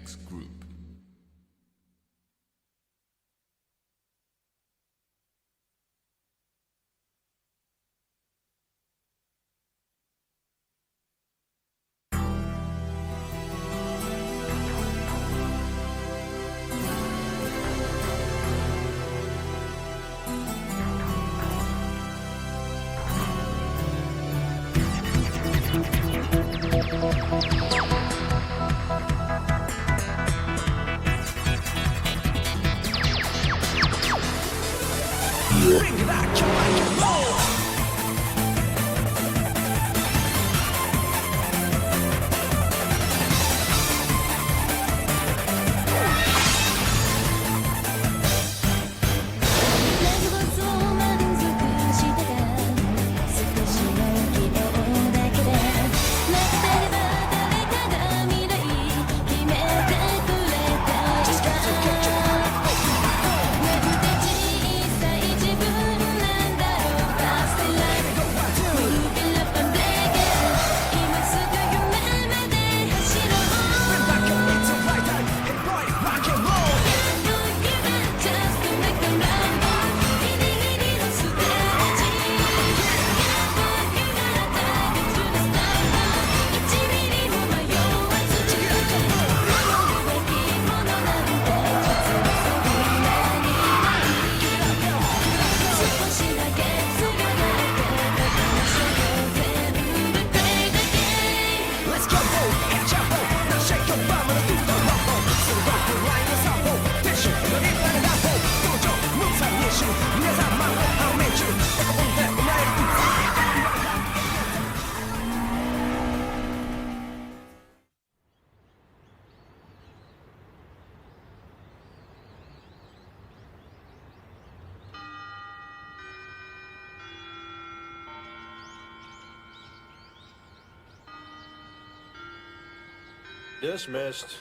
Mechanics Group. Bring it back, you like it, roll! Dismissed.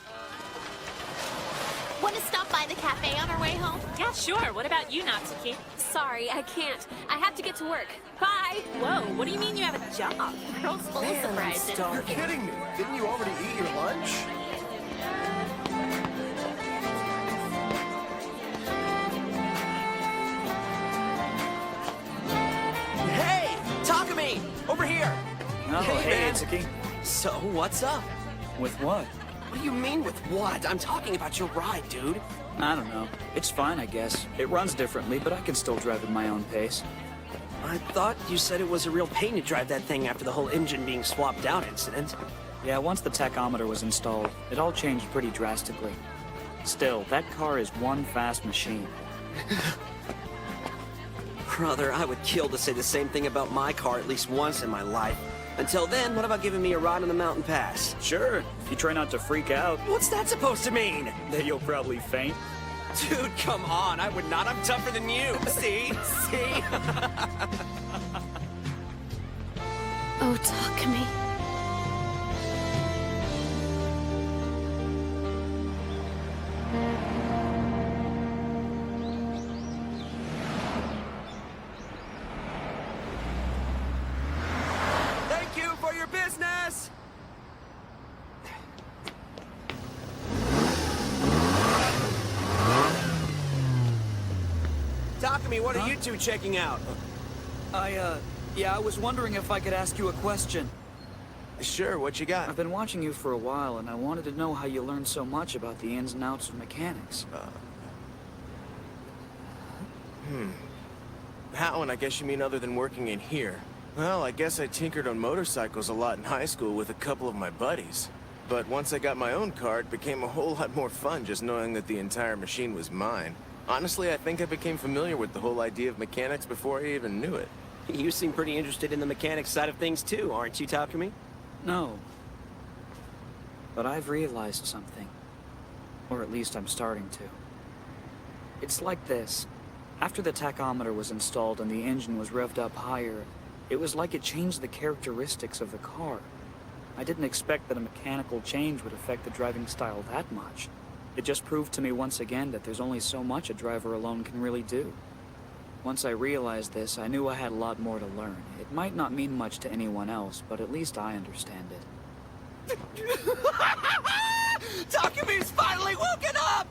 Want to stop by the cafe on our way home? Yeah, sure. What about you, Natsuki? Sorry, I can't. I have to get to work. Bye! Whoa, what do you mean you have a job? Girl's full of surprises. You're kidding me. Didn't you already eat your lunch? Hey! Takumi! Over here! Oh, hey, man. Itsuki. So, what's up? With what? What do you mean with what? I'm talking about your ride, dude. I don't know. It's fine, I guess. It runs differently, but I can still drive at my own pace. I thought you said it was a real pain to drive that thing after the whole engine being swapped out incident. Yeah, once the tachometer was installed, it all changed pretty drastically. Still, that car is one fast machine. Brother, I would kill to say the same thing about my car at least once in my life. Until then, what about giving me a ride on the mountain pass? Sure, if you try not to freak out, What's that supposed to mean? then you'll probably faint. Dude, come on. I would not. I'm tougher than you. See? See? Oh, Takumi. Thank you for your business! Takumi, what are you two checking out? Yeah, I was wondering if I could ask you a question. Sure, what you got? I've been watching you for a while, and I wanted to know how you learned so much about the ins and outs of mechanics. How, and I guess you mean other than working in here? Well, I guess I tinkered on motorcycles a lot in high school with a couple of my buddies. But once I got my own car, it became a whole lot more fun just knowing that the entire machine was mine. Honestly, I think I became familiar with the whole idea of mechanics before I even knew it. You seem pretty interested in the mechanics side of things too, aren't you, Takumi? No. But I've realized something. Or at least I'm starting to. It's like this. After the tachometer was installed and the engine was revved up higher, it was like it changed the characteristics of the car. I didn't expect that a mechanical change would affect the driving style that much. It just proved to me once again that there's only so much a driver alone can really do. Once I realized this, I knew I had a lot more to learn. It might not mean much to anyone else, but at least I understand it. Takumi's finally woken up!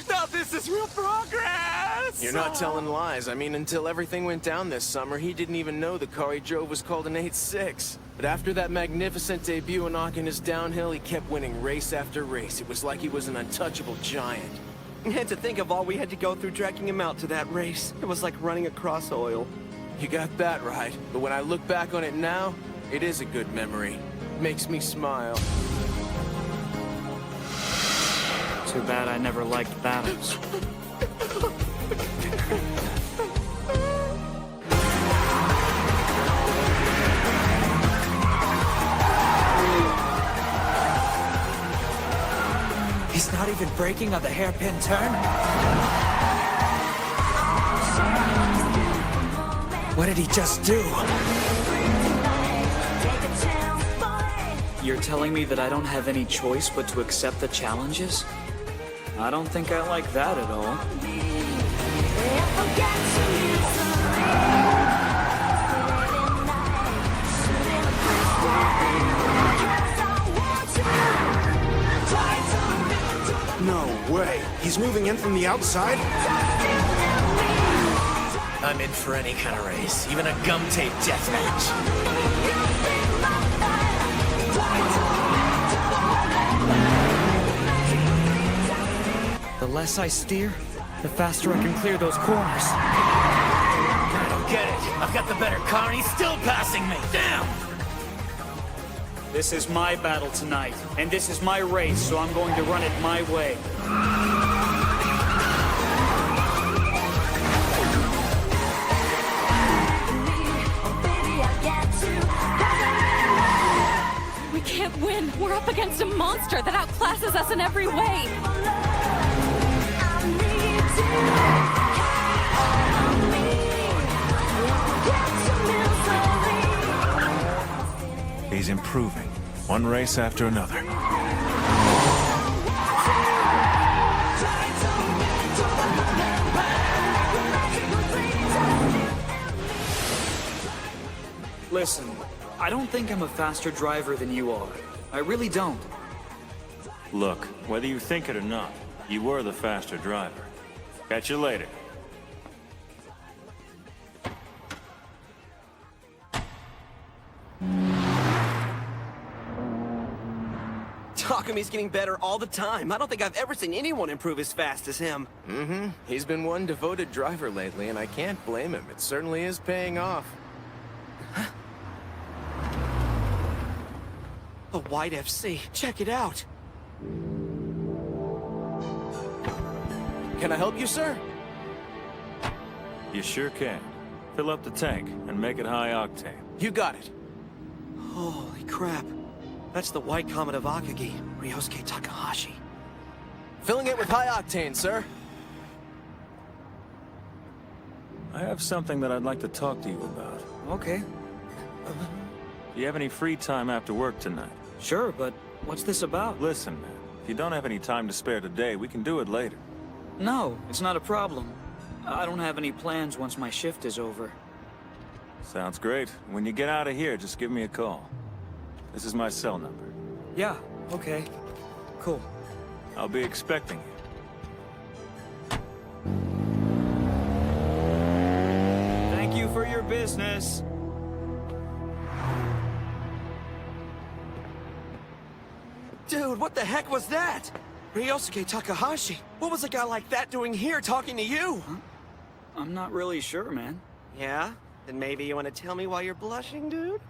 Now this is real progress! You're not telling lies. I mean, until everything went down this summer, he didn't even know the car he drove was called an 8.6. But after that magnificent debut in His downhill, he kept winning race after race. It was like he was an untouchable giant. And to think of all we had to go through dragging him out to that race. It was like running across oil. You got that right. But when I look back on it now, it is a good memory. Makes me smile. Too bad I never liked battles. He's not even braking on the hairpin turn? What did he just do? You're telling me that I don't have any choice but to accept the challenges? I don't think I like that at all. No way. He's moving in from the outside? I'm in for any kind of race, even a gum tape death match. The less I steer, the faster I can clear those corners. I don't get it. I've got the better car and he's still passing me. Damn! This is my battle tonight, and this is my race, so I'm going to run it my way. We can't win. We're up against a monster that outclasses us in every way. He's improving, one race after another. Listen, I don't think I'm a faster driver than you are. I really don't. Look, whether you think it or not, you were the faster driver. Catch you later. Takumi's getting better all the time. I don't think I've ever seen anyone improve as fast as him. Mm-hmm. He's been one devoted driver lately, and I can't blame him. It certainly is paying off. A white FC. Check it out. Can I help you, sir? You sure can. Fill up the tank and make it high octane. You got it. Holy crap. That's the White Comet of Akagi, Ryosuke Takahashi. Filling it with high octane, sir. I have something that I'd like to talk to you about. Okay. Do you have any free time after work tonight? Sure, but what's this about? Listen, man. If you don't have any time to spare today, we can do it later. No, it's not a problem. I don't have any plans once my shift is over. Sounds great. When you get out of here, just give me a call. This is my cell number. Yeah, okay. Cool. I'll be expecting you. Thank you for your business. Dude, what the heck was that? Ryosuke Takahashi. What was a guy like that doing here talking to you? Huh? I'm not really sure, man. Yeah? Then maybe you want to tell me why you're blushing, dude?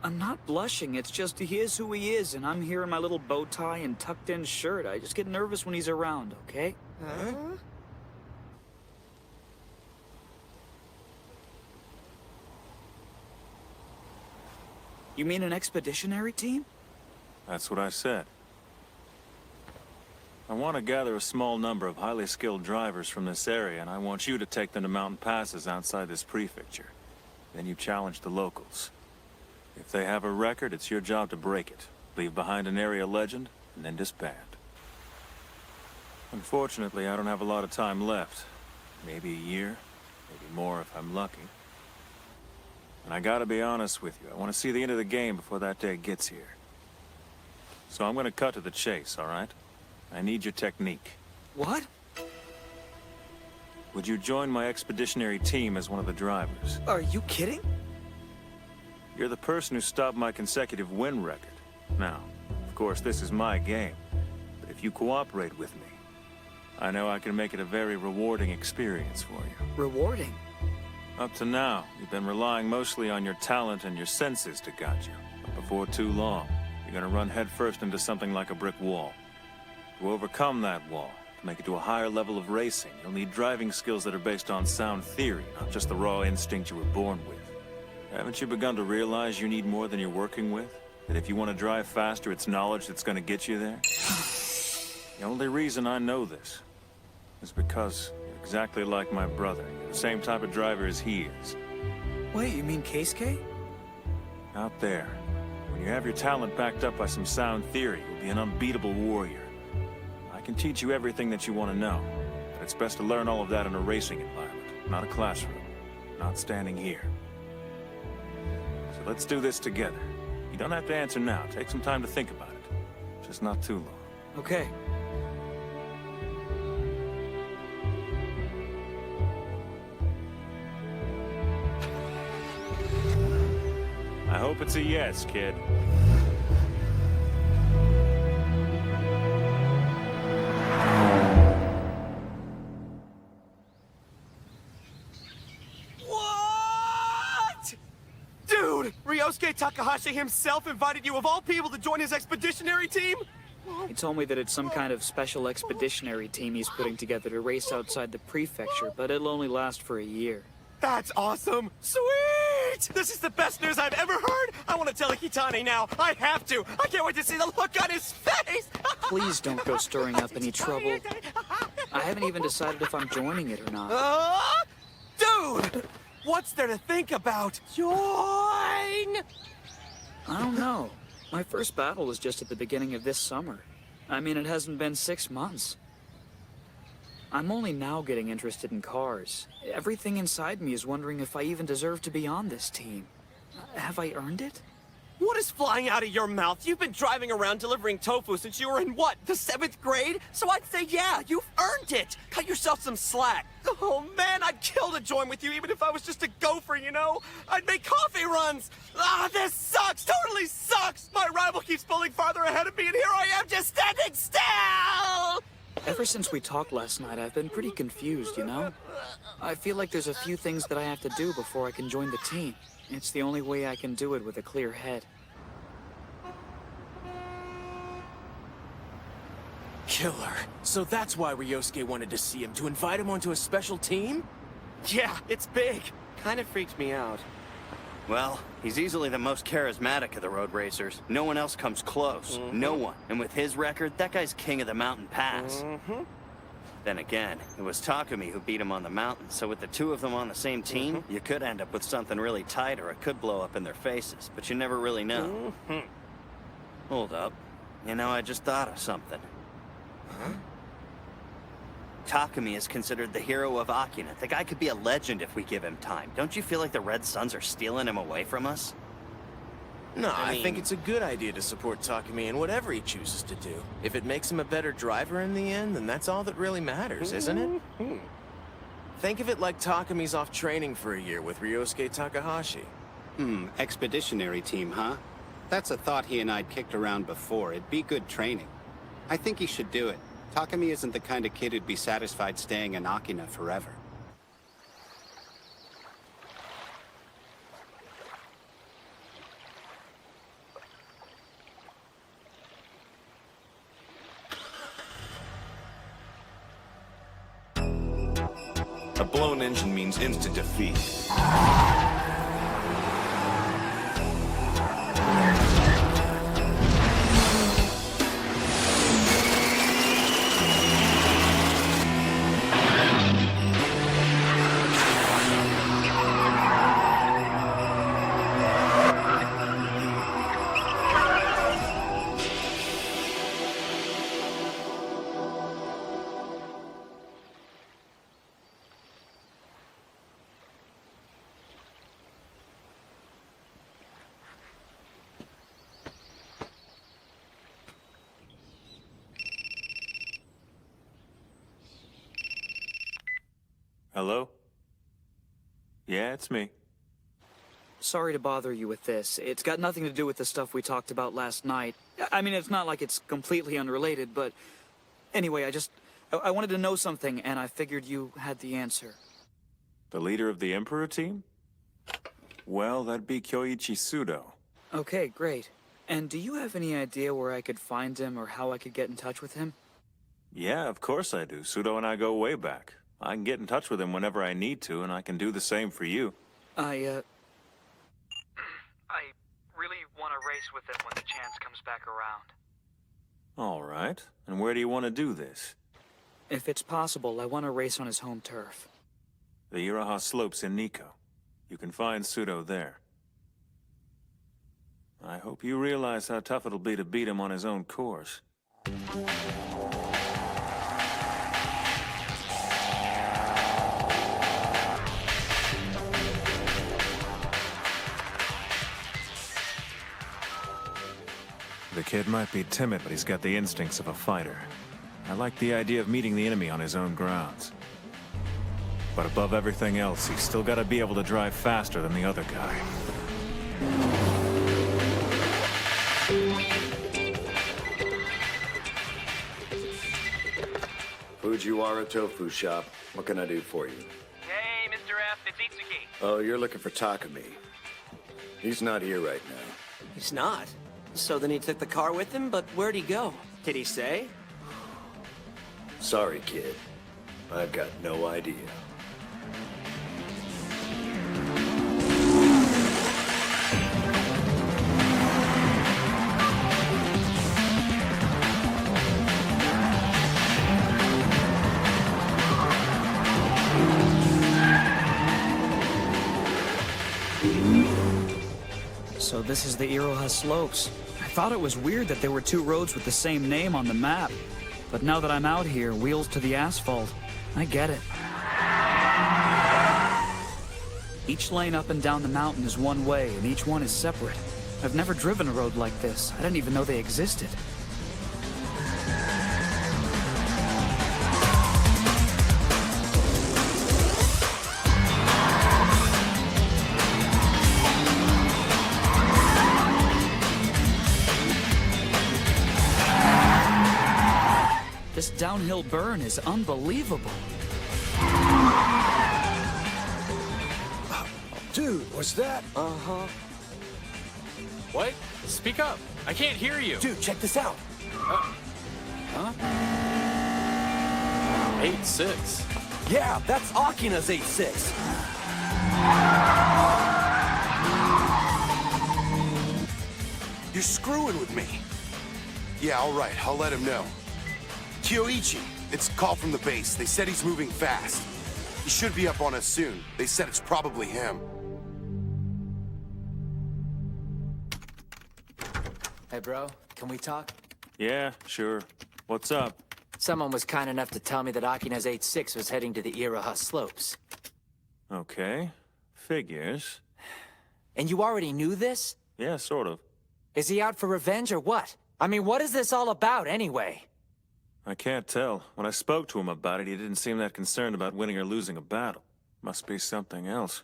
I'm not blushing, it's just he is who he is, and I'm here in my little bow tie and tucked-in shirt. I just get nervous when he's around, okay? Huh? You mean an expeditionary team? That's what I said. I want to gather a small number of highly skilled drivers from this area, and I want you to take them to mountain passes outside this prefecture. Then you challenge the locals. If they have a record, it's your job to break it. Leave behind an area legend, and then disband. Unfortunately, I don't have a lot of time left. Maybe a year, maybe more if I'm lucky. And I gotta be honest with you, I want to see the end of the game before that day gets here. So I'm gonna cut to the chase, all right? I need your technique. What? Would you join my expeditionary team as one of the drivers? Are you kidding? You're the person who stopped my consecutive win record. Now, of course, this is my game. But if you cooperate with me, I know I can make it a very rewarding experience for you. Rewarding? Up to now, you've been relying mostly on your talent and your senses to guide you. But before too long, you're gonna run headfirst into something like a brick wall. To overcome that wall, to make it to a higher level of racing, you'll need driving skills that are based on sound theory, not just the raw instinct you were born with. Haven't you begun to realize you need more than you're working with? That if you want to drive faster, it's knowledge that's gonna get you there? The only reason I know this is because you're exactly like my brother. You're the same type of driver as he is. Wait, you mean Keisuke? Out there, when you have your talent backed up by some sound theory, you'll be an unbeatable warrior. I can teach you everything that you want to know, but it's best to learn all of that in a racing environment, not a classroom, not standing here. So let's do this together. You don't have to answer now. Take some time to think about it. Just not too long. Okay. I hope it's a yes, kid. What? Dude, Ryosuke Takahashi himself invited you of all people to join his expeditionary team? He told me that it's some kind of special expeditionary team he's putting together to race outside the prefecture, but it'll only last for a year. That's awesome! Sweet! This is the best news I've ever heard! I want to tell Hitani now! I have to! I can't wait to see the look on his face! Please don't go stirring up any trouble. I haven't even decided if I'm joining it or not. Dude! What's there to think about? Join! I don't know. My first battle was just at the beginning of this summer. I mean, it hasn't been 6 months. I'm only now getting interested in cars. Everything inside me is wondering if I even deserve to be on this team. Have I earned it? What is flying out of your mouth? You've been driving around delivering tofu since you were in what, the 7th grade? So I'd say yeah, you've earned it. Cut yourself some slack. Oh man, I'd kill to join with you even if I was just a gopher, you know? I'd make coffee runs. This sucks, totally sucks. My rival keeps pulling farther ahead of me and here I am just standing still. Ever since we talked last night, I've been pretty confused, you know? I feel like there's a few things that I have to do before I can join the team. It's the only way I can do it with a clear head. Killer. So that's why Ryosuke wanted to see him, to invite him onto a special team? Yeah, it's big. Kind of freaks me out. Well, he's easily the most charismatic of the road racers. No one else comes close. No one. And with his record, that guy's king of the mountain pass. Then again, it was Takumi who beat him on the mountain, so with the two of them on the same team, you could end up with something really tight or it could blow up in their faces, but you never really know. Hold up. You know, I just thought of something. Takumi is considered the hero of Akina. The guy could be a legend if we give him time. Don't you feel like the Red Suns are stealing him away from us? No, I think it's a good idea to support Takumi in whatever he chooses to do. If it makes him a better driver in the end, then that's all that really matters, isn't it? Think of it like Takumi's off training for a year with Ryosuke Takahashi. Expeditionary team, huh? That's a thought he and I'd kicked around before. It'd be good training. I think he should do it. Takumi isn't the kind of kid who'd be satisfied staying in Akina forever. A blown engine means instant defeat. Hello? Yeah, it's me. Sorry to bother you with this. It's got nothing to do with the stuff we talked about last night. I mean, it's not like it's completely unrelated, but... Anyway, I wanted to know something, and I figured you had the answer. The leader of the Emperor team? Well, that'd be Kyoichi Sudo. Okay, great. And do you have any idea where I could find him or how I could get in touch with him? Yeah, of course I do. Sudo and I go way back. I can get in touch with him whenever I need to, and I can do the same for you. I really want to race with him when the chance comes back around. All right. And where do you want to do this? If it's possible, I want to race on his home turf. The Iraha Slopes in Nico. You can find Sudo there. I hope you realize how tough it'll be to beat him on his own course. The kid might be timid, but he's got the instincts of a fighter. I like the idea of meeting the enemy on his own grounds. But above everything else, he's still got to be able to drive faster than the other guy. Fujiwara Tofu Shop. What can I do for you? Hey, Mr. F, it's Itsuki. Oh, you're looking for Takumi. He's not here right now. He's not? So then he took the car with him, but where'd he go? Did he say? Sorry, kid. I've got no idea. So this is the Iraha Slopes. I thought it was weird that there were two roads with the same name on the map. But now that I'm out here, wheels to the asphalt, I get it. Each lane up and down the mountain is one way, and each one is separate. I've never driven a road like this. I didn't even know they existed. This downhill burn is unbelievable. Dude, was that? Uh-huh. What? Speak up. I can't hear you. Dude, check this out. Huh? 8-6. Yeah, that's Akina's 8-6. You're screwing with me. Yeah, all right, I'll let him know. Kyoichi, it's a call from the base. They said he's moving fast. He should be up on us soon. They said it's probably him. Hey, bro, can we talk? Yeah, sure. What's up? Someone was kind enough to tell me that Akina's 8-6 was heading to the Iraha Slopes. Okay. Figures. And you already knew this? Yeah, sort of. Is he out for revenge or what? I mean, what is this all about anyway? I can't tell. When I spoke to him about it, he didn't seem that concerned about winning or losing a battle. Must be something else.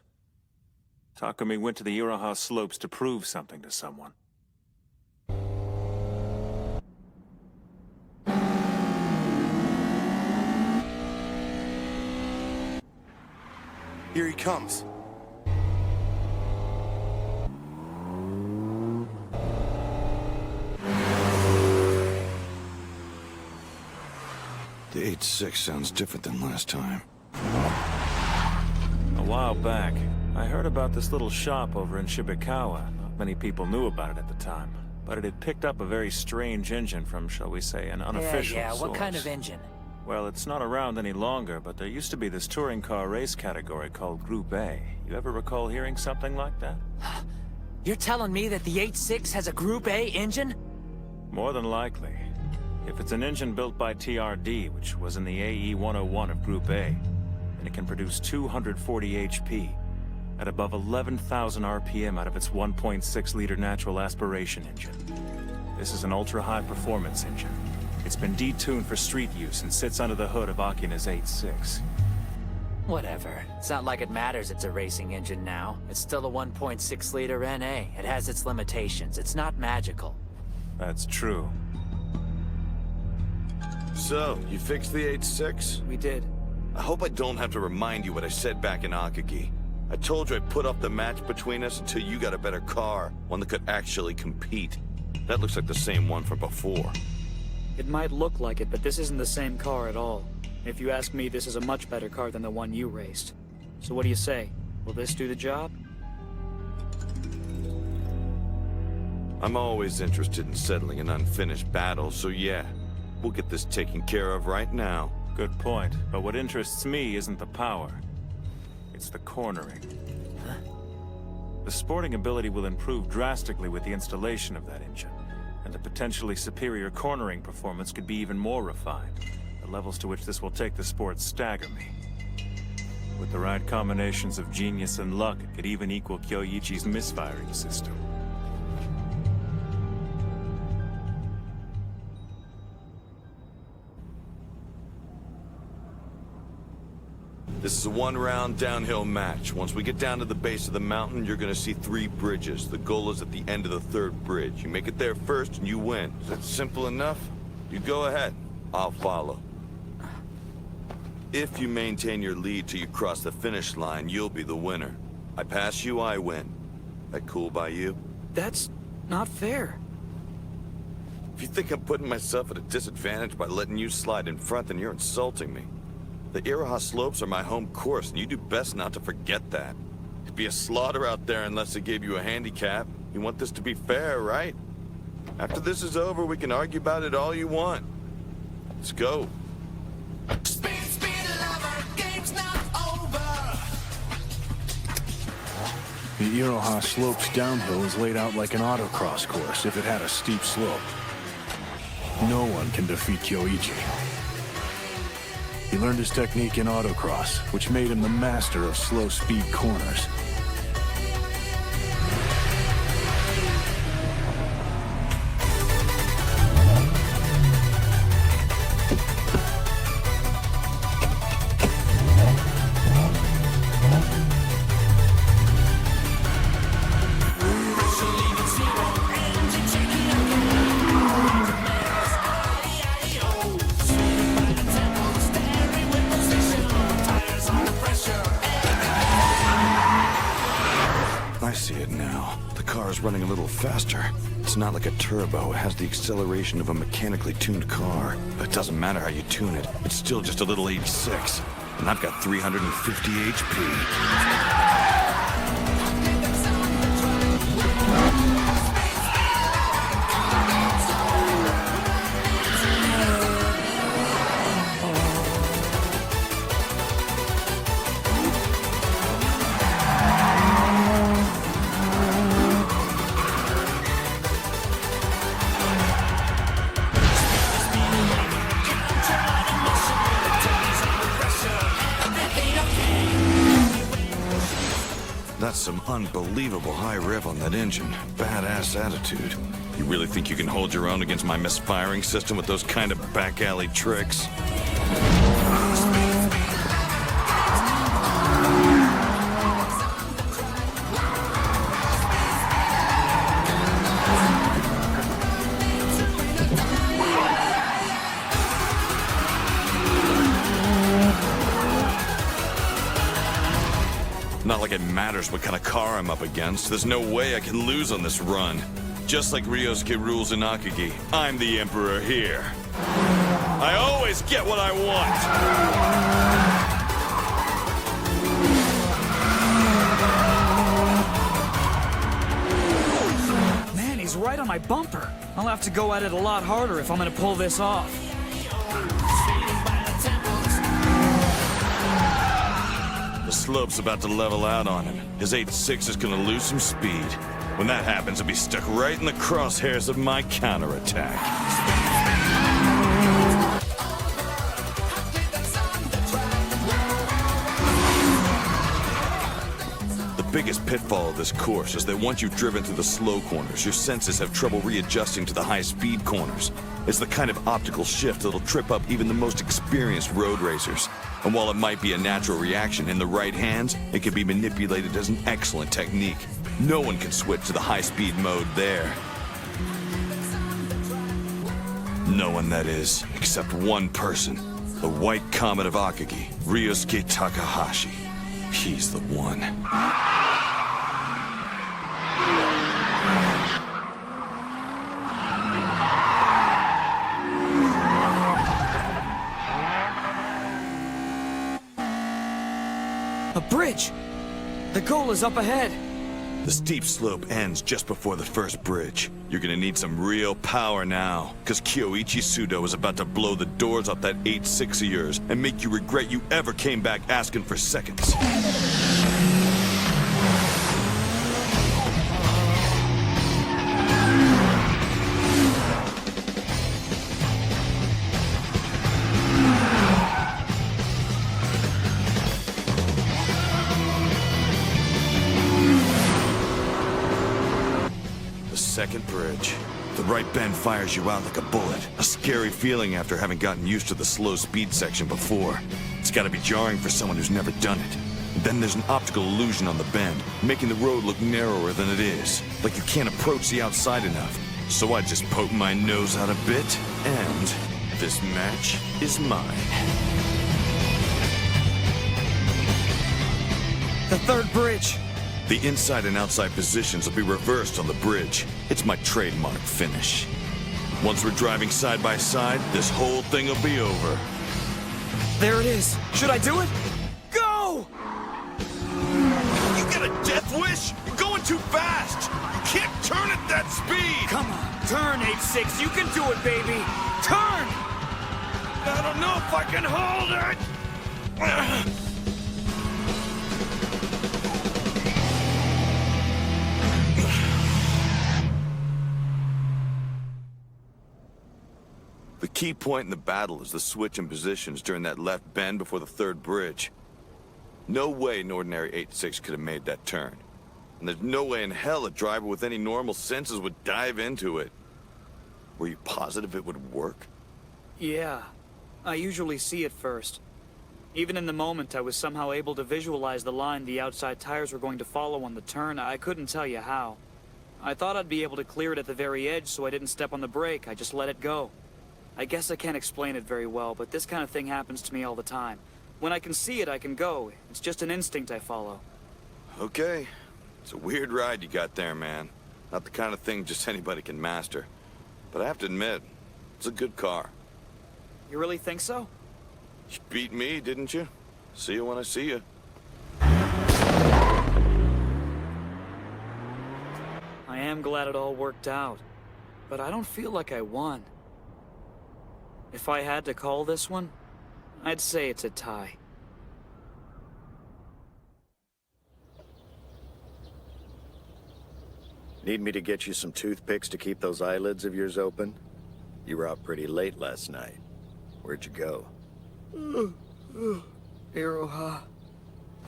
Takumi went to the Iraha Slopes to prove something to someone. Here he comes. The 8-6 sounds different than last time. A while back, I heard about this little shop over in Shibikawa. Not many people knew about it at the time, but it had picked up a very strange engine from, shall we say, an unofficial Yeah, source. what kind of engine? Well, it's not around any longer, but there used to be this touring car race category called Group A. You ever recall hearing something like that? You're telling me that the 8-6 has a Group A engine? More than likely. If it's an engine built by TRD, which was in the AE 101 of Group A, then it can produce 240 HP at above 11,000 RPM out of its 1.6-liter natural aspiration engine. This is an ultra-high performance engine. It's been detuned for street use and sits under the hood of Akina's 8-6. Whatever. It's not like it matters it's a racing engine now. It's still a 1.6-liter NA. It has its limitations. It's not magical. That's true. So, you fixed the 8.6? We did. I hope I don't have to remind you what I said back in Akagi. I told you I'd put off the match between us until you got a better car, one that could actually compete. That looks like the same one from before. It might look like it, but this isn't the same car at all. If you ask me, this is a much better car than the one you raced. So what do you say? Will this do the job? I'm always interested in settling an unfinished battle, so yeah, we'll get this taken care of right now. Good point, but what interests me isn't the power. It's the cornering. The sporting ability will improve drastically with the installation of that engine, and the potentially superior cornering performance could be even more refined. The levels to which this will take the sport stagger me. With the right combinations of genius and luck, it could even equal Kyoichi's misfiring system. This is a one-round downhill match. Once we get down to the base of the mountain, you're gonna see 3 bridges. The goal is at the end of the 3rd bridge. You make it there first and you win. Is that simple enough? You go ahead. I'll follow. If you maintain your lead till you cross the finish line, you'll be the winner. I pass you, I win. That cool by you? That's not fair. If you think I'm putting myself at a disadvantage by letting you slide in front, then you're insulting me. The Iraha slopes are my home course, and you do best not to forget that. It'd be a slaughter out there unless they gave you a handicap. You want this to be fair, right? After this is over, we can argue about it all you want. Let's go. The Iraha slopes downhill is laid out like an autocross course if it had a steep slope. No one can defeat Kyoichi. He learned his technique in autocross, which made him the master of slow-speed corners. I see it now. The car is running a little faster. It's not like a turbo. It has the acceleration of a mechanically tuned car. But it doesn't matter how you tune it. It's still just a little 86. And I've got 350 HP. That's some unbelievable high rev on that engine. Badass attitude. You really think you can hold your own against my misfiring system with those kind of back alley tricks? Not like it matters what kind of car I'm up against. There's no way I can lose on this run. Just like Ryosuke rules in Akagi, I'm the emperor here. I always get what I want! Man, he's right on my bumper. I'll have to go at it a lot harder if I'm gonna pull this off. The slope's about to level out on him. His 8.6 is gonna lose some speed. When that happens, he'll be stuck right in the crosshairs of my counterattack. The biggest pitfall of this course is that once you've driven through the slow corners, your senses have trouble readjusting to the high-speed corners. It's the kind of optical shift that'll trip up even the most experienced road racers. And while it might be a natural reaction in the right hands, it can be manipulated as an excellent technique. No one can switch to the high-speed mode there. No one, that is, except one person. The White Comet of Akagi, Ryosuke Takahashi. He's the one. A bridge! The goal is up ahead! The steep slope ends just before the first bridge. You're gonna need some real power now, because Kyoichi Sudo is about to blow the doors off that 8.6 of yours and make you regret you ever came back asking for seconds. Second bridge. The right bend fires you out like a bullet. A scary feeling after having gotten used to the slow speed section before. It's gotta be jarring for someone who's never done it. And then there's an optical illusion on the bend, making the road look narrower than it is. Like you can't approach the outside enough. So I just poke my nose out a bit, and this match is mine. The third bridge! The inside and outside positions will be reversed on the bridge. It's my trademark finish. Once we're driving side by side, this whole thing will be over. There it is. Should I do it? Go! You got a death wish? You're going too fast! You can't turn at that speed! Come on, turn, 8.6. You can do it, baby! Turn! I don't know if I can hold it! The key point in the battle is the switch in positions during that left bend before the third bridge. No way an ordinary 8.6 could have made that turn. And there's no way in hell a driver with any normal senses would dive into it. Were you positive it would work? Yeah. I usually see it first. Even in the moment, I was somehow able to visualize the line the outside tires were going to follow on the turn. I couldn't tell you how. I thought I'd be able to clear it at the very edge, so I didn't step on the brake. I just let it go. I guess I can't explain it very well, but this kind of thing happens to me all the time. When I can see it, I can go. It's just an instinct I follow. Okay. It's a weird ride you got there, man. Not the kind of thing just anybody can master. But I have to admit, it's a good car. You really think so? You beat me, didn't you? See you when I see you. I am glad it all worked out, but I don't feel like I won. If I had to call this one, I'd say it's a tie. Need me to get you some toothpicks to keep those eyelids of yours open? You were out pretty late last night. Where'd you go? Iroha.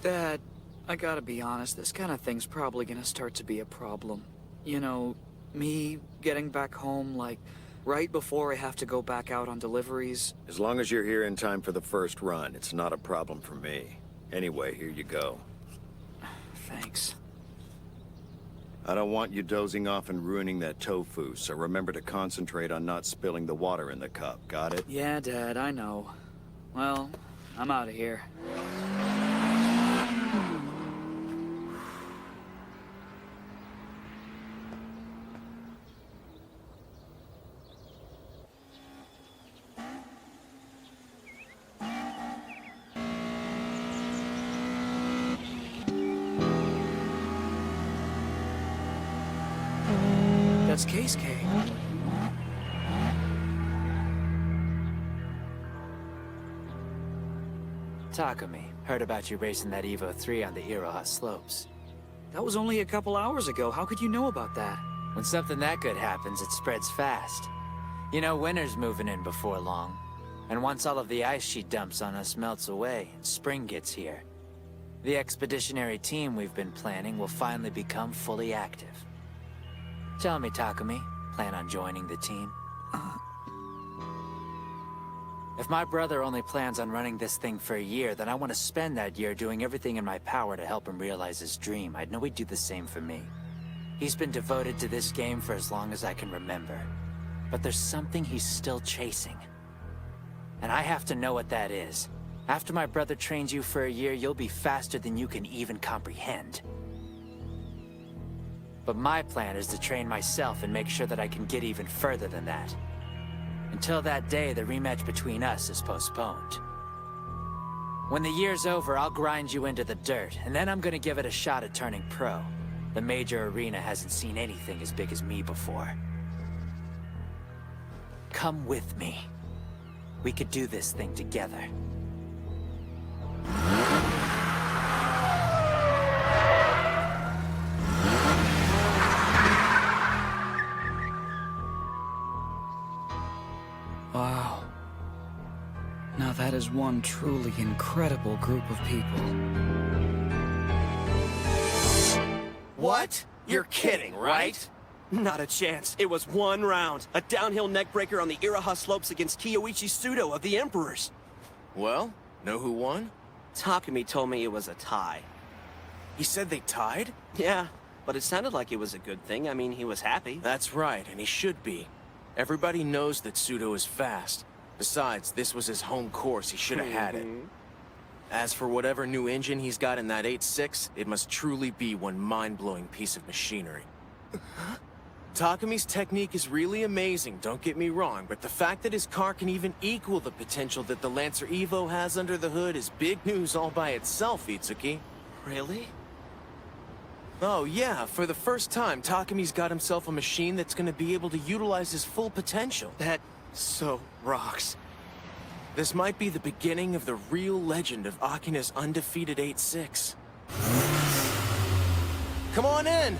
Dad, I gotta be honest, this kind of thing's probably gonna start to be a problem. You know, me getting back home, like, right before I have to go back out on deliveries. As long as you're here in time for the first run, it's not a problem for me. Anyway, here you go. Thanks. I don't want you dozing off and ruining that tofu, so remember to concentrate on not spilling the water in the cup, got it? Yeah, Dad, I know. Well, I'm out of here. That's Case K. Takumi, heard about you racing that Evo 3 on the Iroha slopes. That was only a couple hours ago. How could you know about that? When something that good happens, it spreads fast. You know, winter's moving in before long. And once all of the ice she dumps on us melts away, spring gets here. The expeditionary team we've been planning will finally become fully active. Tell me, Takumi, plan on joining the team? If my brother only plans on running this thing for a year, then I want to spend that year doing everything in my power to help him realize his dream. I'd know he'd do the same for me. He's been devoted to this game for as long as I can remember. But there's something he's still chasing. And I have to know what that is. After my brother trains you for a year, you'll be faster than you can even comprehend. But my plan is to train myself and make sure that I can get even further than that. Until that day, the rematch between us is postponed. When the year's over, I'll grind you into the dirt, and then I'm gonna give it a shot at turning pro. The major arena hasn't seen anything as big as me before. Come with me. We could do this thing together. Wow. Now that is one truly incredible group of people. What? You're kidding, right? Not a chance. It was one round. A downhill neckbreaker on the Iraha slopes against Kiyoichi Sudo of the Emperors. Well, know who won? Takumi told me it was a tie. He said they tied? Yeah, but it sounded like it was a good thing. I mean, he was happy. That's right, and he should be. Everybody knows that Sudo is fast. Besides, this was his home course. He should have had it. As for whatever new engine he's got in that 8.6, it must truly be one mind-blowing piece of machinery. Takumi's technique is really amazing, don't get me wrong, but the fact that his car can even equal the potential that the Lancer Evo has under the hood is big news all by itself, Itsuki. Really? Oh yeah, for the first time, Takumi's got himself a machine that's gonna be able to utilize his full potential. That so rocks. This might be the beginning of the real legend of Akina's undefeated 8.6. Come on in!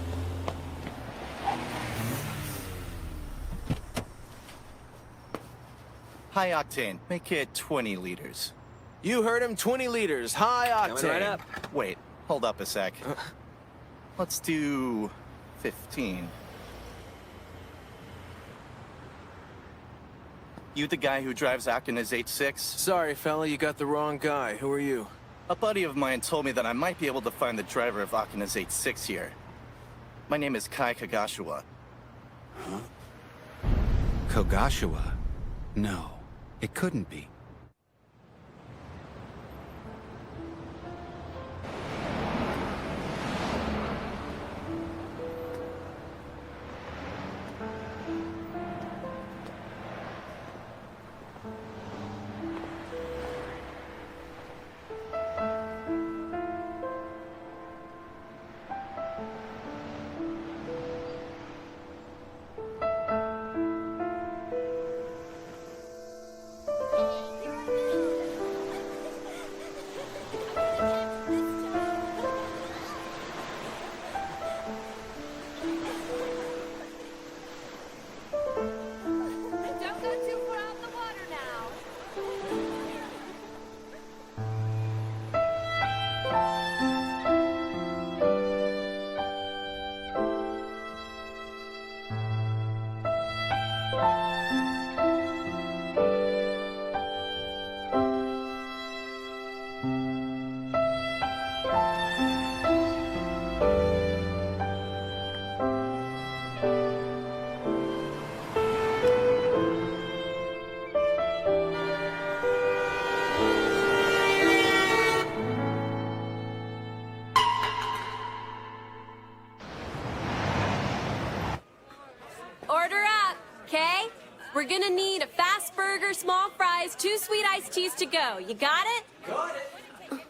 High octane. Make it 20 liters. You heard him, 20 liters, high octane. Coming right up. Wait, hold up a sec. Let's do 15. You the guy who drives Akina's 8.6? Sorry, fella, you got the wrong guy. Who are you? A buddy of mine told me that I might be able to find the driver of Akina's 8.6 here. My name is Kai Kagashiwa. Huh? Kogashiwa? No, it couldn't be. We're gonna need a fast burger, small fries, 2 sweet iced teas to go. You got it? Got it.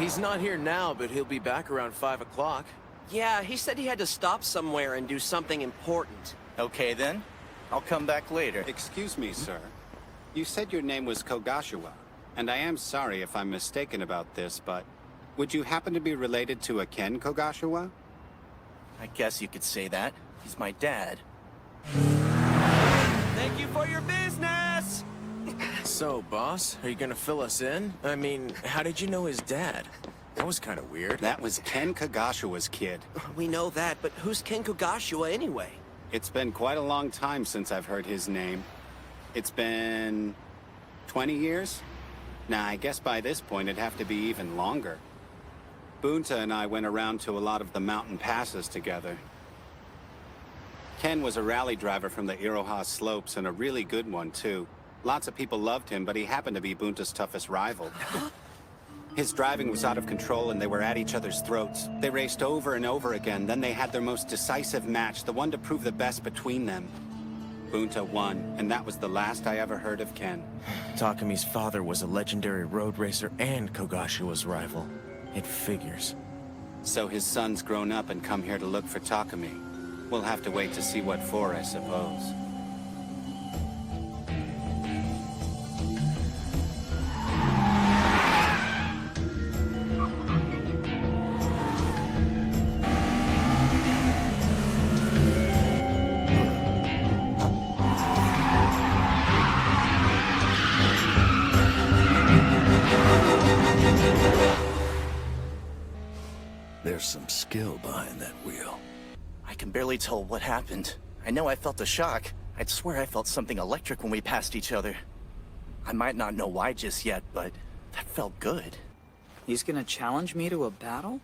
He's not here now, but he'll be back around 5 o'clock. Yeah, he said he had to stop somewhere and do something important. Okay then. I'll come back later. Excuse me, sir. You said your name was Kogashiwa, and I am sorry if I'm mistaken about this, but would you happen to be related to a Ken Kogashiwa? I guess you could say that. He's my dad. Thank you for your business! So, boss, are you gonna fill us in? I mean, how did you know his dad? That was kind of weird. That was Ken Kagashiwa's kid. We know that, but who's Ken Kagashiwa anyway? It's been quite a long time since I've heard his name. It's been 20 years? Nah, I guess by this point it'd have to be even longer. Bunta and I went around to a lot of the mountain passes together. Ken was a rally driver from the Iroha slopes, and a really good one, too. Lots of people loved him, but he happened to be Bunta's toughest rival. His driving was out of control, and they were at each other's throats. They raced over and over again, then they had their most decisive match, the one to prove the best between them. Bunta won, and that was the last I ever heard of Ken. Takami's father was a legendary road racer and Kagashiwa's rival. It figures. So his son's grown up and come here to look for Takami. We'll have to wait to see what for, I suppose. There's some skill behind that wheel. I can barely tell what happened. I know I felt a shock. I'd swear I felt something electric when we passed each other. I might not know why just yet, but that felt good. He's gonna challenge me to a battle?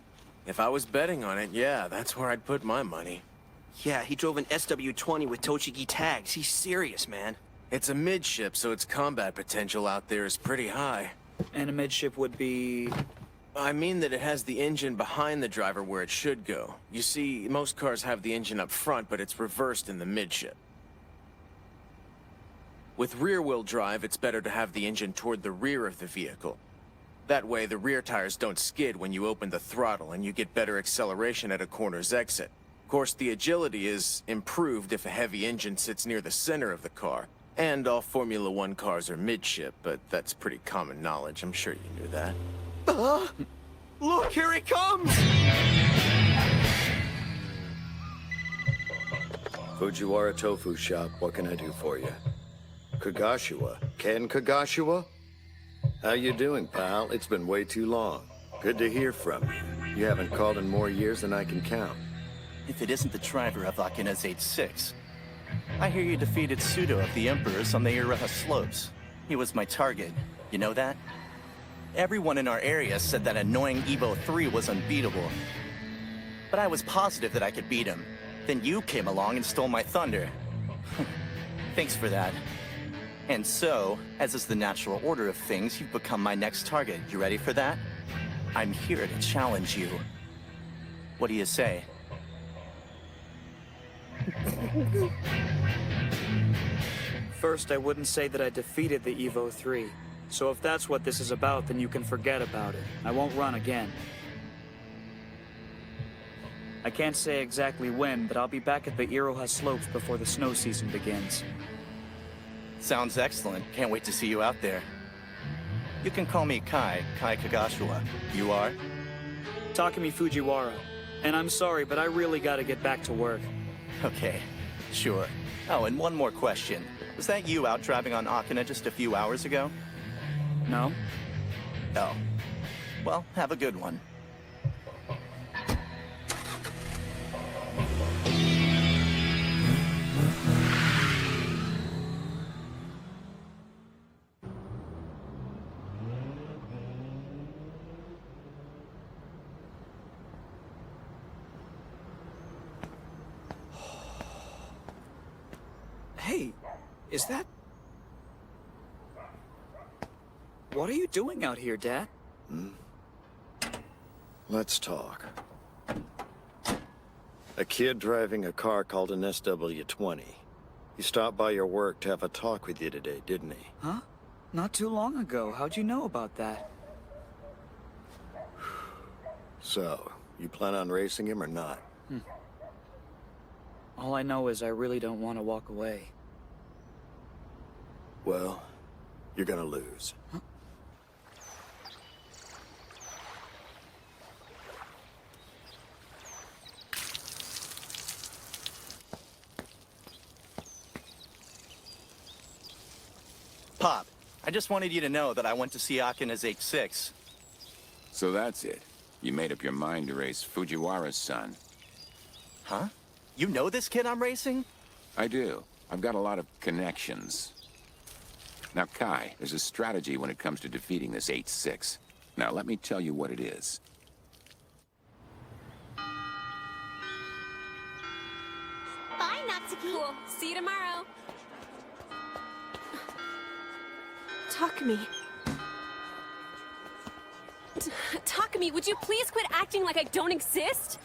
If I was betting on it, yeah, that's where I'd put my money. Yeah, he drove an SW-20 with Tochigi tags. He's serious, man. It's a midship, so its combat potential out there is pretty high. And a midship would be... I mean that it has the engine behind the driver where it should go. You see, most cars have the engine up front, but it's reversed in the midship. With rear-wheel drive, it's better to have the engine toward the rear of the vehicle. That way, the rear tires don't skid when you open the throttle, and you get better acceleration at a corner's exit. Of course, the agility is improved if a heavy engine sits near the center of the car. And all Formula One cars are midship, but that's pretty common knowledge. I'm sure you knew that. Look, here he comes! Fujiwara Tofu Shop, what can I do for you? Kagashiwa? Ken Kagashiwa? How you doing, pal? It's been way too long. Good to hear from you. You haven't called in more years than I can count. If it isn't the driver of Akina's 8-6, I hear you defeated Pseudo of the Emperors on the Iroha slopes. He was my target. You know that? Everyone in our area said that annoying Evo 3 was unbeatable. But I was positive that I could beat him. Then you came along and stole my thunder. Thanks for that. And so, as is the natural order of things, you've become my next target. You ready for that? I'm here to challenge you. What do you say? First, I wouldn't say that I defeated the Evo 3. So if that's what this is about, then you can forget about it. I won't run again. I can't say exactly when, but I'll be back at the Iroha slopes before the snow season begins. Sounds excellent. Can't wait to see you out there. You can call me Kai Kagashiwa. You are? Takami Fujiwara. And I'm sorry, but I really gotta get back to work. Okay, sure. Oh, and one more question. Was that you out driving on Akina just a few hours ago? No. Oh. Well, have a good one. Hey, is that... What are you doing out here, Dad? Let's talk. A kid driving a car called an SW-20. He stopped by your work to have a talk with you today, didn't he? Huh? Not too long ago. How'd you know about that? So, you plan on racing him or not? All I know is I really don't want to walk away. Well, you're gonna lose. Huh? Pop, I just wanted you to know that I went to see Akina's 8-6. So that's it. You made up your mind to race Fujiwara's son. Huh? You know this kid I'm racing? I do. I've got a lot of connections. Now, Kai, there's a strategy when it comes to defeating this 8-6. Now, let me tell you what it is. Bye, Natsuki. Cool. See you tomorrow. Takumi. Takumi, would you please quit acting like I don't exist?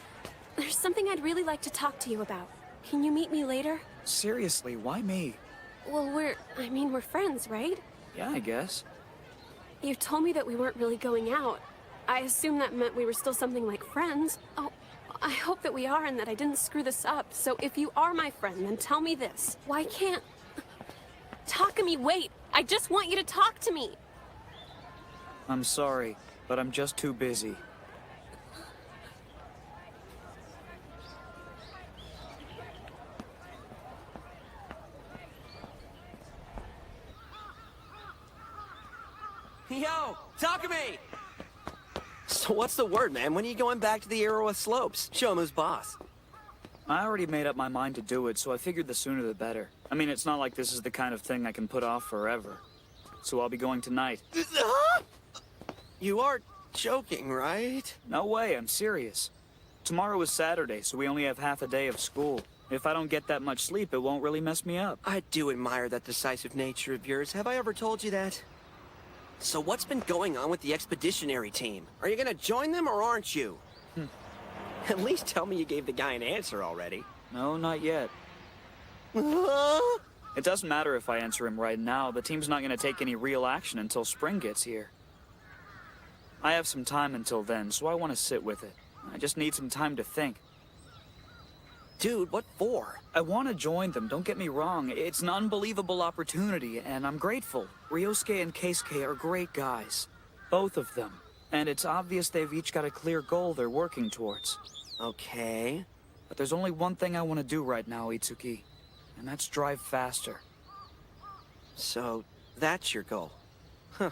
There's something I'd really like to talk to you about. Can you meet me later? Seriously, why me? Well, we're friends, right? Yeah, I guess. You told me that we weren't really going out. I assumed that meant we were still something like friends. Oh, I hope that we are and that I didn't screw this up. So if you are my friend, then tell me this. Why can't... Takumi, wait! I just want you to talk to me! I'm sorry, but I'm just too busy. Yo, Takumi! So what's the word, man? When are you going back to the Iroha Slopes? Show him who's boss. I already made up my mind to do it, so I figured the sooner the better. I mean, it's not like this is the kind of thing I can put off forever. So I'll be going tonight. You are joking, right? No way, I'm serious. Tomorrow is Saturday, so we only have half a day of school. If I don't get that much sleep, it won't really mess me up. I do admire that decisive nature of yours. Have I ever told you that? So what's been going on with the expeditionary team? Are you gonna join them or aren't you? At least tell me you gave the guy an answer already. No, not yet. It doesn't matter if I answer him right now. The team's not gonna take any real action until spring gets here. I have some time until then, so I want to sit with it. I just need some time to think. Dude, what for? I want to join them, don't get me wrong. It's an unbelievable opportunity, and I'm grateful. Ryosuke and Keisuke are great guys. Both of them. And it's obvious they've each got a clear goal they're working towards. Okay. But there's only one thing I want to do right now, Itsuki. And that's drive faster. So, that's your goal. Huh.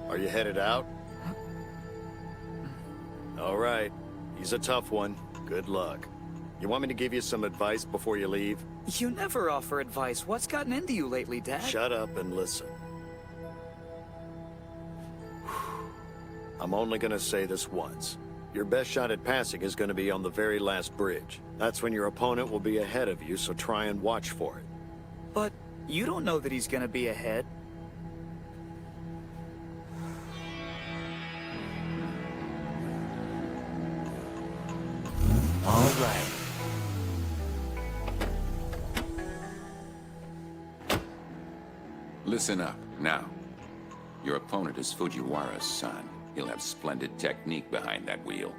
Are you headed out? All right. He's a tough one. Good luck. You want me to give you some advice before you leave? You never offer advice. What's gotten into you lately, Dad? Shut up and listen. I'm only gonna say this once. Your best shot at passing is gonna be on the very last bridge. That's when your opponent will be ahead of you, so try and watch for it. But you don't know that he's gonna be ahead. All right. Listen up, now. Your opponent is Fujiwara's son. He'll have splendid technique behind that wheel.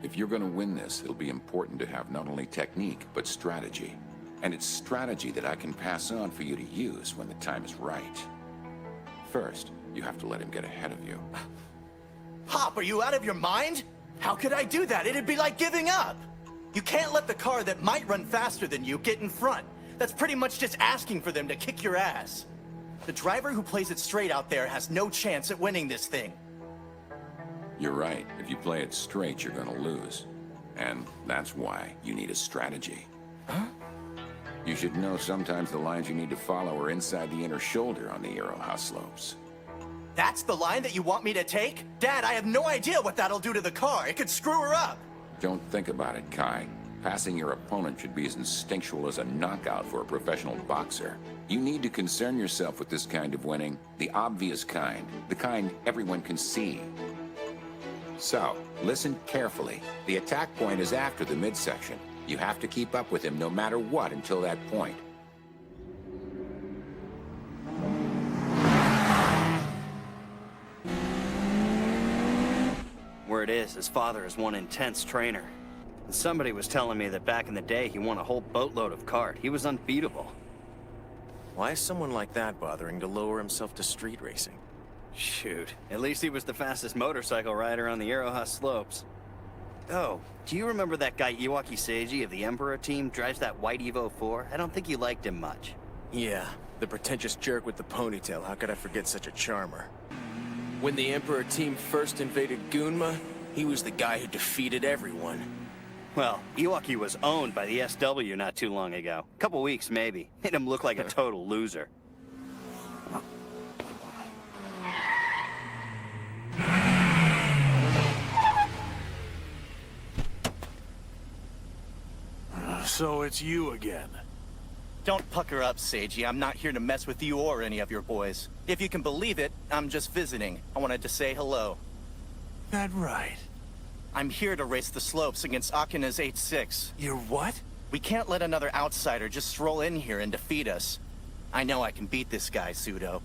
If you're gonna win this, it'll be important to have not only technique, but strategy. And it's strategy that I can pass on for you to use when the time is right. First, you have to let him get ahead of you. Pop, are you out of your mind? How could I do that? It'd be like giving up. You can't let the car that might run faster than you get in front. That's pretty much just asking for them to kick your ass. The driver who plays it straight out there has no chance at winning this thing. You're right. If you play it straight, you're gonna lose. And that's why you need a strategy. Huh? You should know sometimes the lines you need to follow are inside the inner shoulder on the Iroha slopes. That's the line that you want me to take? Dad, I have no idea what that'll do to the car. It could screw her up. Don't think about it, Kai. Passing your opponent should be as instinctual as a knockout for a professional boxer. You need to concern yourself with this kind of winning, the obvious kind, the kind everyone can see. So, listen carefully. The attack point is after the midsection. You have to keep up with him no matter what until that point. Word is, his father is one intense trainer. And somebody was telling me that back in the day, he won a whole boatload of kart. He was unbeatable. Why is someone like that bothering to lower himself to street racing? Shoot, at least he was the fastest motorcycle rider on the Iroha slopes. Oh, do you remember that guy Iwaki Seiji of the Emperor team drives that white Evo 4? I don't think you liked him much. Yeah, the pretentious jerk with the ponytail. How could I forget such a charmer? When the Emperor team first invaded Gunma, he was the guy who defeated everyone. Well, Iwaki was owned by the SW not too long ago. Couple weeks, maybe. Made him look like a total loser. So it's you again. Don't pucker up, Seiji. I'm not here to mess with you or any of your boys. If you can believe it, I'm just visiting. I wanted to say hello. That right. I'm here to race the slopes against Akina's 8-6. You're what? We can't let another outsider just stroll in here and defeat us. I know I can beat this guy, Pseudo.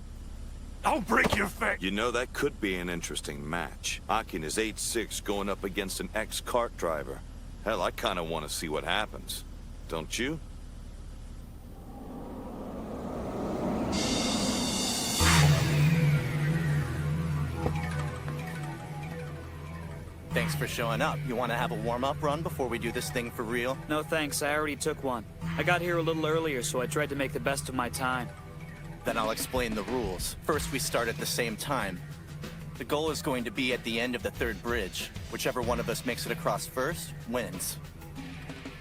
I'll break your face! You know, that could be an interesting match. Akina's 8-6 going up against an ex-cart driver. Hell, I kinda wanna see what happens. Don't you? Thanks for showing up. You want to have a warm-up run before we do this thing for real? No thanks, I already took one. I got here a little earlier, so I tried to make the best of my time. Then I'll explain the rules. First, we start at the same time. The goal is going to be at the end of the third bridge. Whichever one of us makes it across first, wins.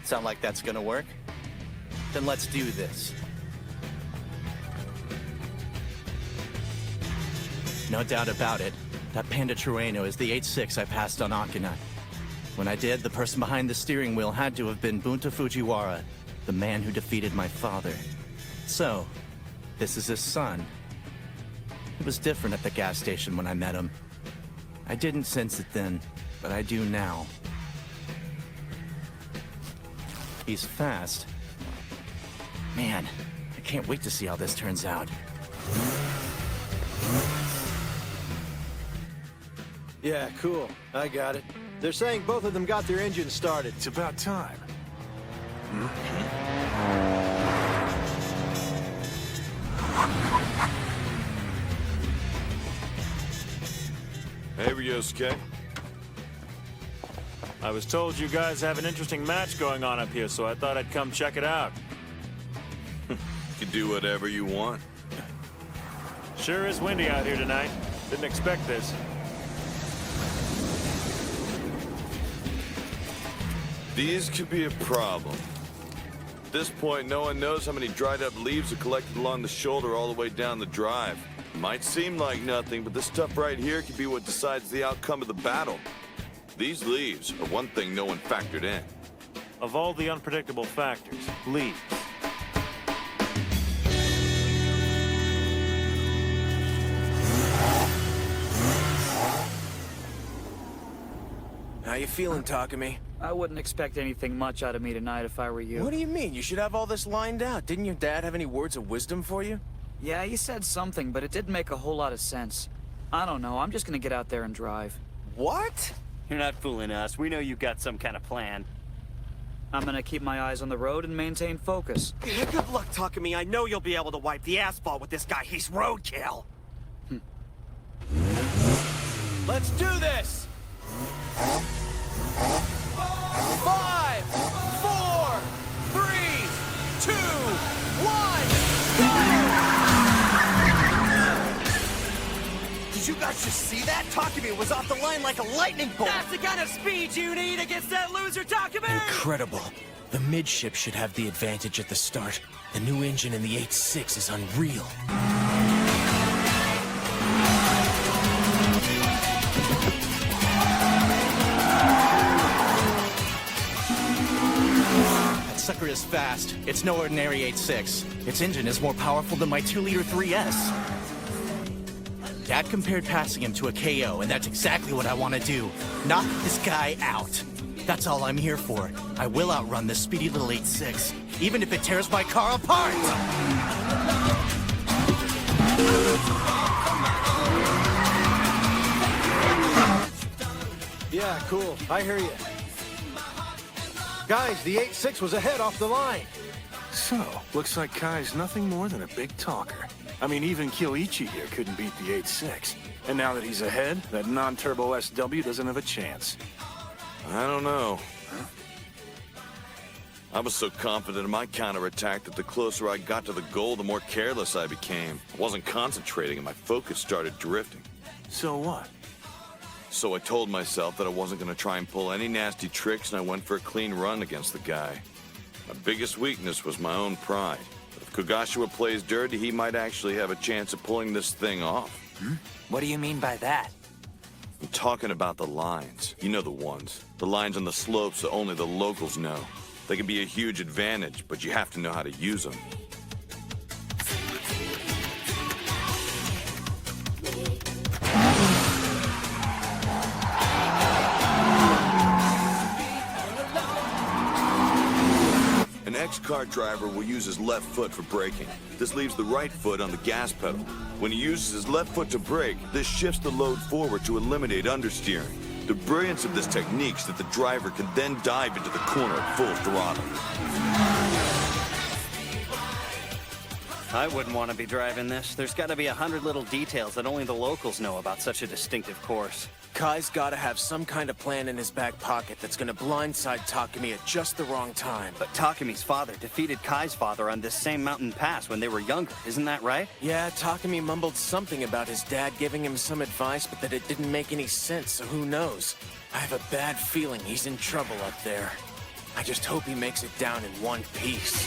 Sound like that's gonna work? Then let's do this. No doubt about it. That Panda Trueno is the 8-6 I passed on Akina. When I did, the person behind the steering wheel had to have been Bunta Fujiwara, the man who defeated my father. So, this is his son. It was different at the gas station when I met him. I didn't sense it then, but I do now. He's fast. Man, I can't wait to see how this turns out. Yeah, cool. I got it. They're saying both of them got their engines started. It's about time. Hey, Ryosuke. I was told you guys have an interesting match going on up here, so I thought I'd come check it out. You can do whatever you want. Sure is windy out here tonight. Didn't expect this. These could be a problem. At this point, no one knows how many dried up leaves are collected along the shoulder all the way down the drive. Might seem like nothing, but this stuff right here could be what decides the outcome of the battle. These leaves are one thing no one factored in. Of all the unpredictable factors, leaves. How you feeling, Takumi? I wouldn't expect anything much out of me tonight if I were you. What do you mean? You should have all this lined out. Didn't your dad have any words of wisdom for you? Yeah, he said something, but it didn't make a whole lot of sense. I don't know, I'm just gonna get out there and drive. What? You're not fooling us. We know you've got some kind of plan. I'm gonna keep my eyes on the road and maintain focus. Good luck, Takumi. I know you'll be able to wipe the asphalt with this guy. He's roadkill. Let's do this! 5, 4, 3, 2, 1, go! Did you guys just see that? Takumi was off the line like a lightning bolt. That's the kind of speed you need against that loser, Takumi! Incredible. The midship should have the advantage at the start. The new engine in the 8.6 is unreal. That sucker is fast. It's no ordinary 8.6. Its engine is more powerful than my 2-liter 3S. Dad compared passing him to a KO, and that's exactly what I want to do. Knock this guy out. That's all I'm here for. I will outrun this speedy little 8.6, even if it tears my car apart! Yeah, cool. I hear you. Guys, the 8.6 was ahead off the line. So, looks like Kai's nothing more than a big talker. I mean, even Kyoichi here couldn't beat the 8.6. And now that he's ahead, that non-turbo SW doesn't have a chance. I don't know. I was so confident in my counterattack that the closer I got to the goal, the more careless I became. I wasn't concentrating and my focus started drifting. So what? So I told myself that I wasn't going to try and pull any nasty tricks, and I went for a clean run against the guy. My biggest weakness was my own pride. But if Kogashima plays dirty, he might actually have a chance of pulling this thing off. What do you mean by that? I'm talking about the lines. You know the ones. The lines on the slopes that only the locals know. They can be a huge advantage, but you have to know how to use them. An ex-kart driver will use his left foot for braking. This leaves the right foot on the gas pedal. When he uses his left foot to brake, this shifts the load forward to eliminate understeering. The brilliance of this technique is that the driver can then dive into the corner at full throttle. I wouldn't want to be driving this. There's got to be 100 little details that only the locals know about such a distinctive course. Kai's gotta have some kind of plan in his back pocket that's gonna blindside Takumi at just the wrong time. But Takumi's father defeated Kai's father on this same mountain pass when they were younger, isn't that right? Yeah, Takumi mumbled something about his dad giving him some advice, but that it didn't make any sense, so who knows? I have a bad feeling he's in trouble up there. I just hope he makes it down in one piece.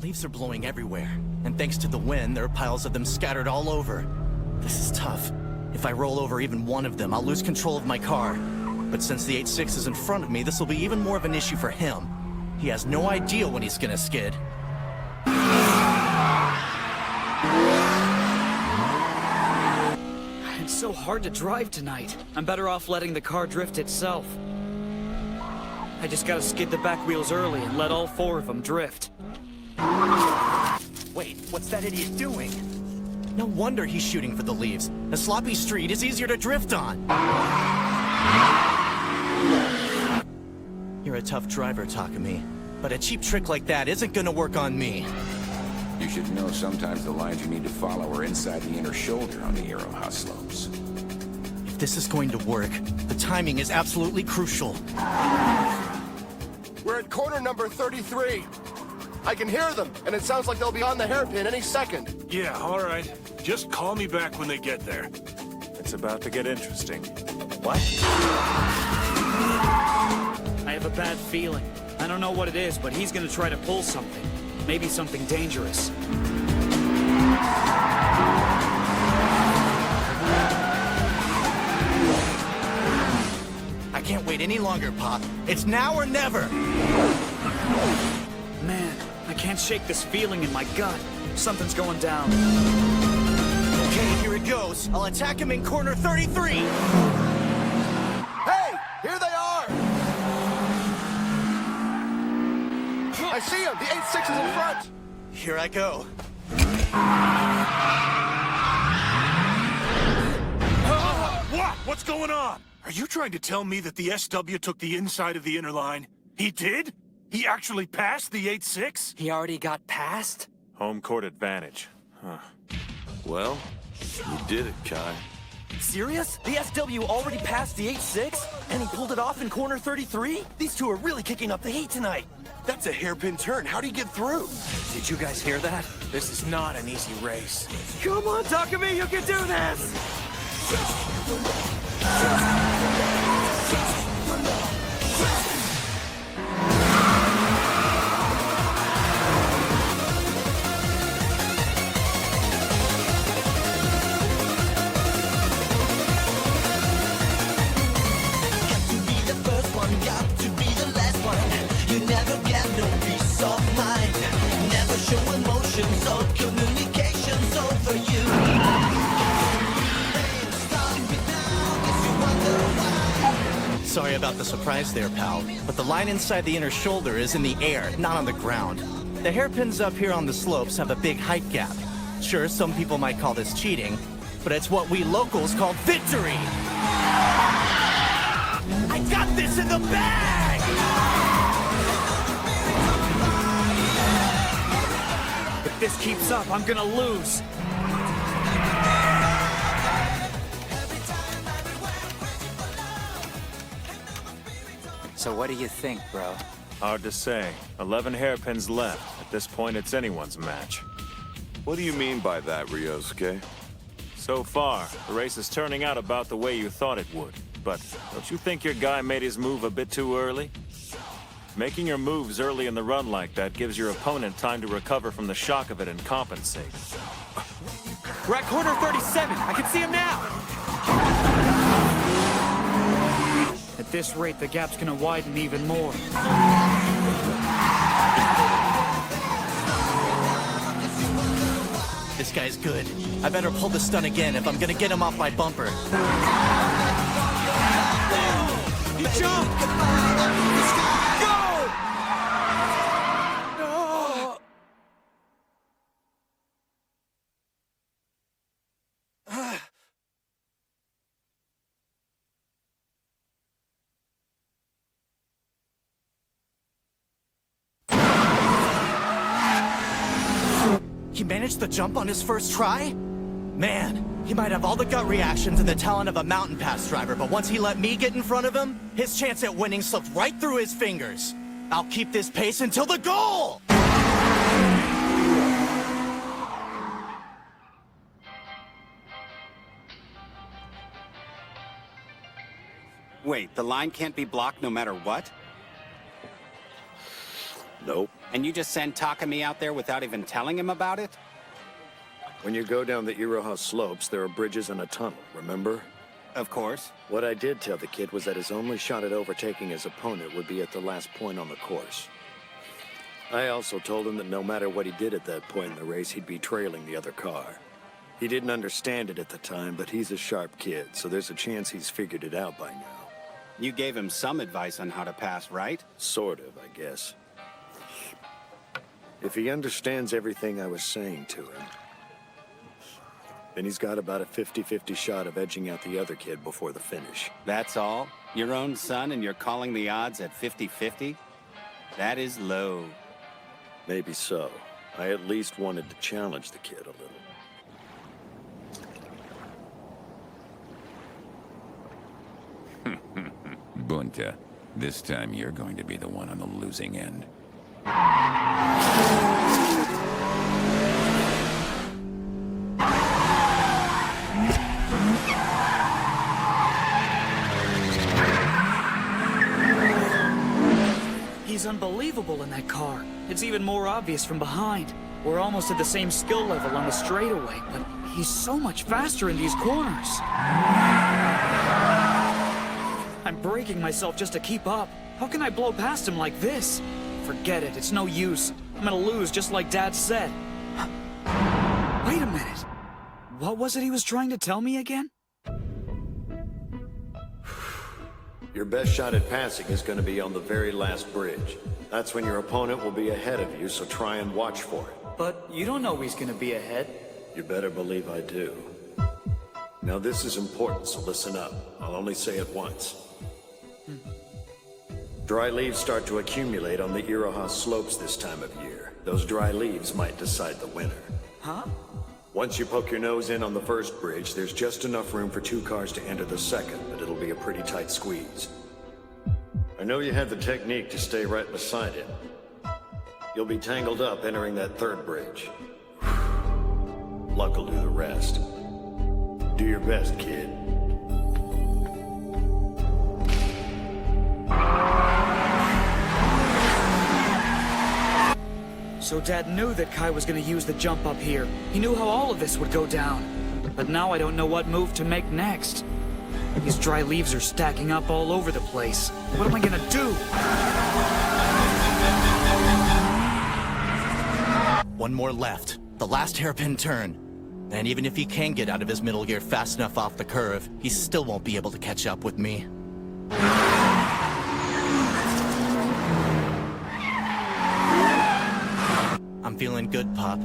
Leaves are blowing everywhere, and thanks to the wind, there are piles of them scattered all over. This is tough. If I roll over even one of them, I'll lose control of my car. But since the 8.6 is in front of me, this will be even more of an issue for him. He has no idea when he's gonna skid. It's so hard to drive tonight. I'm better off letting the car drift itself. I just gotta skid the back wheels early and let all four of them drift. Wait, what's that idiot doing? No wonder he's shooting for the leaves. A sloppy street is easier to drift on. You're a tough driver, Takumi. But a cheap trick like that isn't gonna work on me. You should know sometimes the lines you need to follow are inside the inner shoulder on the Iroha slopes. If this is going to work, the timing is absolutely crucial. We're at corner number 33. I can hear them, and it sounds like they'll be on the hairpin any second. Yeah, all right. Just call me back when they get there. It's about to get interesting. What? I have a bad feeling. I don't know what it is, but he's gonna try to pull something. Maybe something dangerous. I can't wait any longer, Pop. It's now or never! Man, I can't shake this feeling in my gut. Something's going down. Okay, here it goes. I'll attack him in corner 33! Hey! Here they are! I see them! The 8.6 is in front! Here I go. What? What's going on? Are you trying to tell me that the SW took the inside of the inner line? He did? He actually passed the 8.6? He already got past? Home court advantage. Huh. Well, you did it, Kai. Serious? The SW already passed the 8.6? And he pulled it off in corner 33? These two are really kicking up the heat tonight. That's a hairpin turn. How do you get through? Did you guys hear that? This is not an easy race. Come on, Takumi, you can do this! Sorry about the surprise there, pal. But the line inside the inner shoulder is in the air, not on the ground. The hairpins up here on the slopes have a big height gap. Sure, some people might call this cheating, but it's what we locals call victory! I got this in the bag! If this keeps up, I'm gonna lose. So what do you think, bro? Hard to say. 11 hairpins left. At this point, it's anyone's match. What do you mean by that, Ryosuke? So far, the race is turning out about the way you thought it would. But don't you think your guy made his move a bit too early? Making your moves early in the run like that gives your opponent time to recover from the shock of it and compensate. We're at corner 37. I can see him now. At this rate, the gap's gonna widen even more. This guy's good. I better pull the stunt again if I'm gonna get him off my bumper. He jumped! He managed the jump on his first try? Man, he might have all the gut reactions and the talent of a mountain pass driver, but once he let me get in front of him, his chance at winning slipped right through his fingers. I'll keep this pace until the goal! Wait, the line can't be blocked no matter what? Nope. And you just send Takami out there without even telling him about it? When you go down the Iroha slopes, there are bridges and a tunnel, remember? Of course. What I did tell the kid was that his only shot at overtaking his opponent would be at the last point on the course. I also told him that no matter what he did at that point in the race, he'd be trailing the other car. He didn't understand it at the time, but he's a sharp kid, so there's a chance he's figured it out by now. You gave him some advice on how to pass, right? Sort of, I guess. If he understands everything I was saying to him, then he's got about a 50-50 shot of edging out the other kid before the finish. That's all? Your own son and you're calling the odds at 50-50? That is low. Maybe so. I at least wanted to challenge the kid a little. Bunta, this time you're going to be the one on the losing end. He's unbelievable in that car. It's even more obvious from behind. We're almost at the same skill level on the straightaway, but he's so much faster in these corners. I'm breaking myself just to keep up. How can I blow past him like this? Forget it, it's no use. I'm gonna lose just like Dad said. Wait a minute. What was it he was trying to tell me again? Your best shot at passing is going to be on the very last bridge. That's when your opponent will be ahead of you, so try and watch for it. But you don't know he's gonna be ahead. You better believe I do. Now this is important, so listen up. I'll only say it once. Dry leaves start to accumulate on the Iroha slopes this time of year. Those dry leaves might decide the winner. Huh? Once you poke your nose in on the first bridge, there's just enough room for 2 cars to enter the second, but it'll be a pretty tight squeeze. I know you have the technique to stay right beside it. You'll be tangled up entering that third bridge. Luck will do the rest. Do your best, kid. So Dad knew that Kai was gonna use the jump up here. He knew how all of this would go down. But now I don't know what move to make next. These dry leaves are stacking up all over the place. What am I gonna do? One more left. The last hairpin turn. And even if he can get out of his middle gear fast enough off the curve, he still won't be able to catch up with me. I'm feeling good, Pop.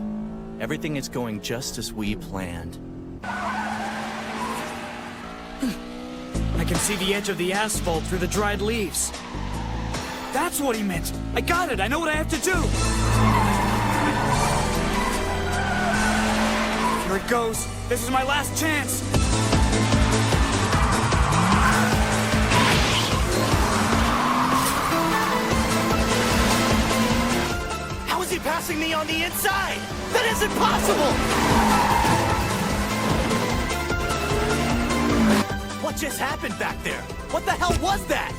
Everything is going just as we planned. I can see the edge of the asphalt through the dried leaves. That's what he meant. I got it. I know what I have to do. Here it goes. This is my last chance. passing me on the inside! That isn't possible! What just happened back there? What the hell was that?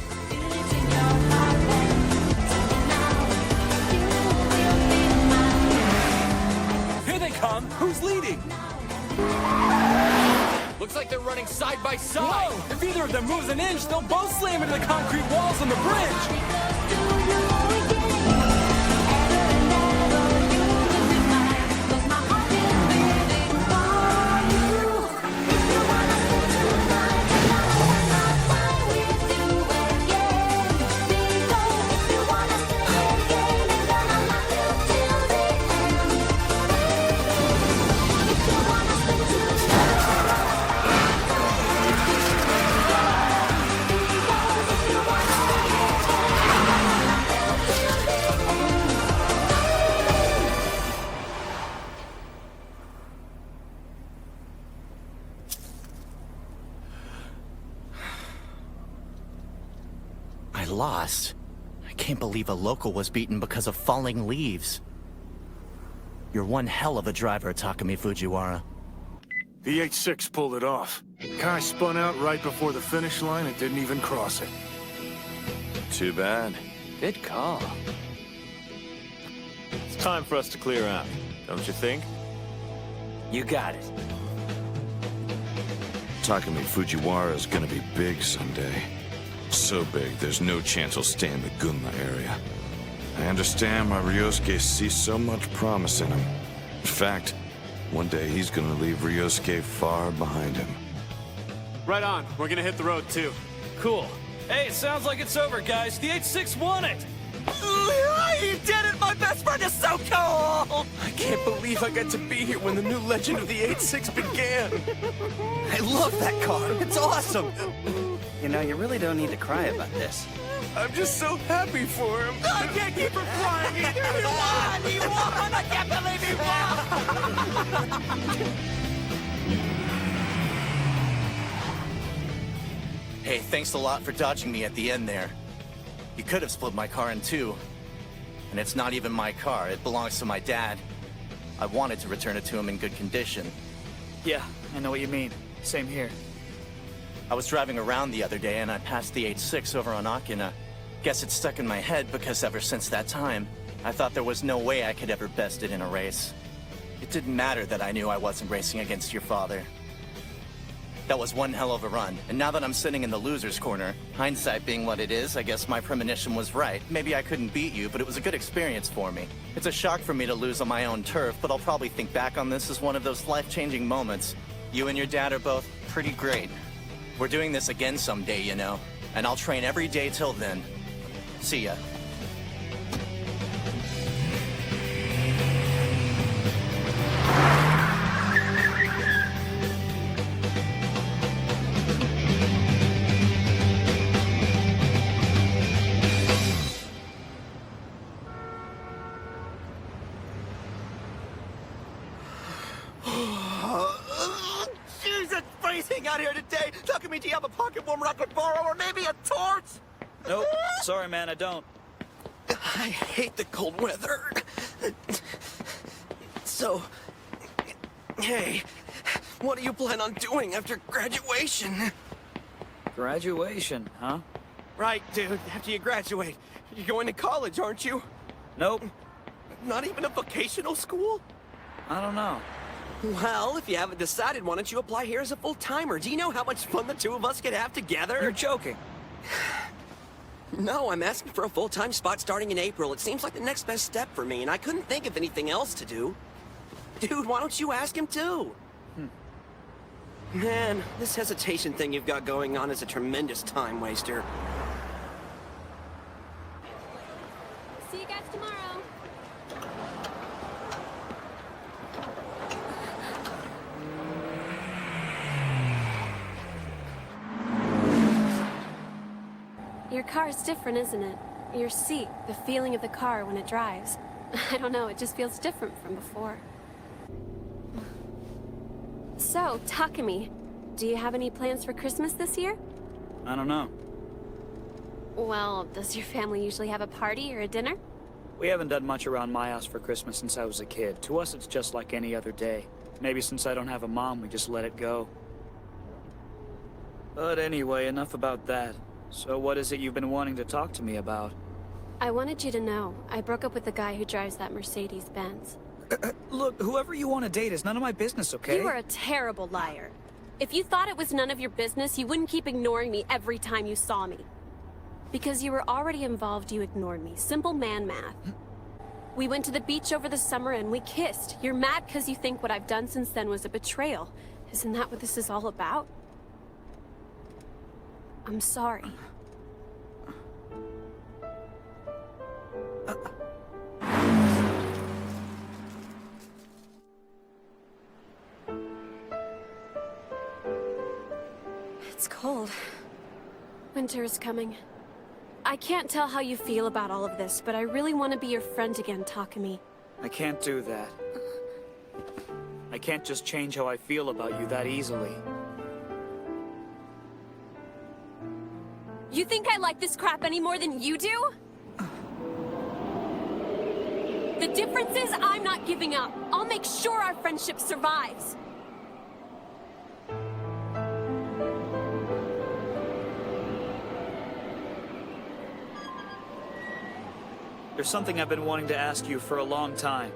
Here they come! Who's leading? Looks like they're running side by side. Whoa. If either of them moves an inch, they'll both slam into the concrete walls on the bridge. I lost. I can't believe a local was beaten because of falling leaves. You're one hell of a driver, Takumi Fujiwara. The 8-6 pulled it off. Kai spun out right before the finish line and didn't even cross it. Too bad. Good call. It's time for us to clear out, don't you think? You got it. Takumi Fujiwara is gonna be big someday. So big, there's no chance he'll stay in the Gunma area. I understand why Ryosuke sees so much promise in him. In fact, one day he's gonna leave Ryosuke far behind him. Right on. We're gonna hit the road too. Cool. Hey, it sounds like it's over, guys. The 8-6 won it! You did it! My best friend is so cool! I can't believe I got to be here when the new legend of the 8-6 began. I love that car. It's awesome. You know, you really don't need to cry about this. I'm just so happy for him. I can't keep from crying either. He won! He won! I can't believe he won! Hey, thanks a lot for dodging me at the end there. You could have split my car in two. And it's not even my car. It belongs to my dad. I wanted to return it to him in good condition. Yeah, I know what you mean. Same here. I was driving around the other day and I passed the 8-6 over on Akina. Guess it's stuck in my head because ever since that time, I thought there was no way I could ever best it in a race. It didn't matter that I knew I wasn't racing against your father. That was one hell of a run, and now that I'm sitting in the loser's corner, hindsight being what it is, I guess my premonition was right. Maybe I couldn't beat you, but it was a good experience for me. It's a shock for me to lose on my own turf, but I'll probably think back on this as one of those life-changing moments. You and your dad are both pretty great. We're doing this again someday, you know, and I'll train every day till then. See ya. Out here today. Takumi, do you have a pocket warmer I could borrow, or maybe a torch? Nope. Sorry, man, I don't. I hate the cold weather. So, hey, what do you plan on doing after graduation? Graduation, huh? Right, dude. After you graduate, you're going to college, aren't you? Nope. Not even a vocational school? I don't know. Well, if you haven't decided, why don't you apply here as a full-timer? Do you know how much fun the two of us could have together? You're joking. No, I'm asking for a full-time spot starting in April. It seems like the next best step for me, and I couldn't think of anything else to do. Dude, why don't you ask him too? Man, this hesitation thing you've got going on is a tremendous time waster. See you guys tomorrow. Your car's different, isn't it? Your seat, the feeling of the car when it drives. I don't know, it just feels different from before. So, Takumi, do you have any plans for Christmas this year? I don't know. Well, does your family usually have a party or a dinner? We haven't done much around my house for Christmas since I was a kid. To us, it's just like any other day. Maybe since I don't have a mom, we just let it go. But anyway, enough about that. So what is it you've been wanting to talk to me about? I wanted you to know, I broke up with the guy who drives that Mercedes-Benz. Look, whoever you want to date is none of my business, okay? You are a terrible liar. If you thought it was none of your business, you wouldn't keep ignoring me every time you saw me. Because you were already involved, you ignored me. Simple man math. We went to the beach over the summer and we kissed. You're mad because you think what I've done since then was a betrayal. Isn't that what this is all about? I'm sorry. It's cold. Winter is coming. I can't tell how you feel about all of this, but I really want to be your friend again, Takumi. I can't do that. I can't just change how I feel about you that easily. You think I like this crap any more than you do? The difference is I'm not giving up. I'll make sure our friendship survives. There's something I've been wanting to ask you for a long time.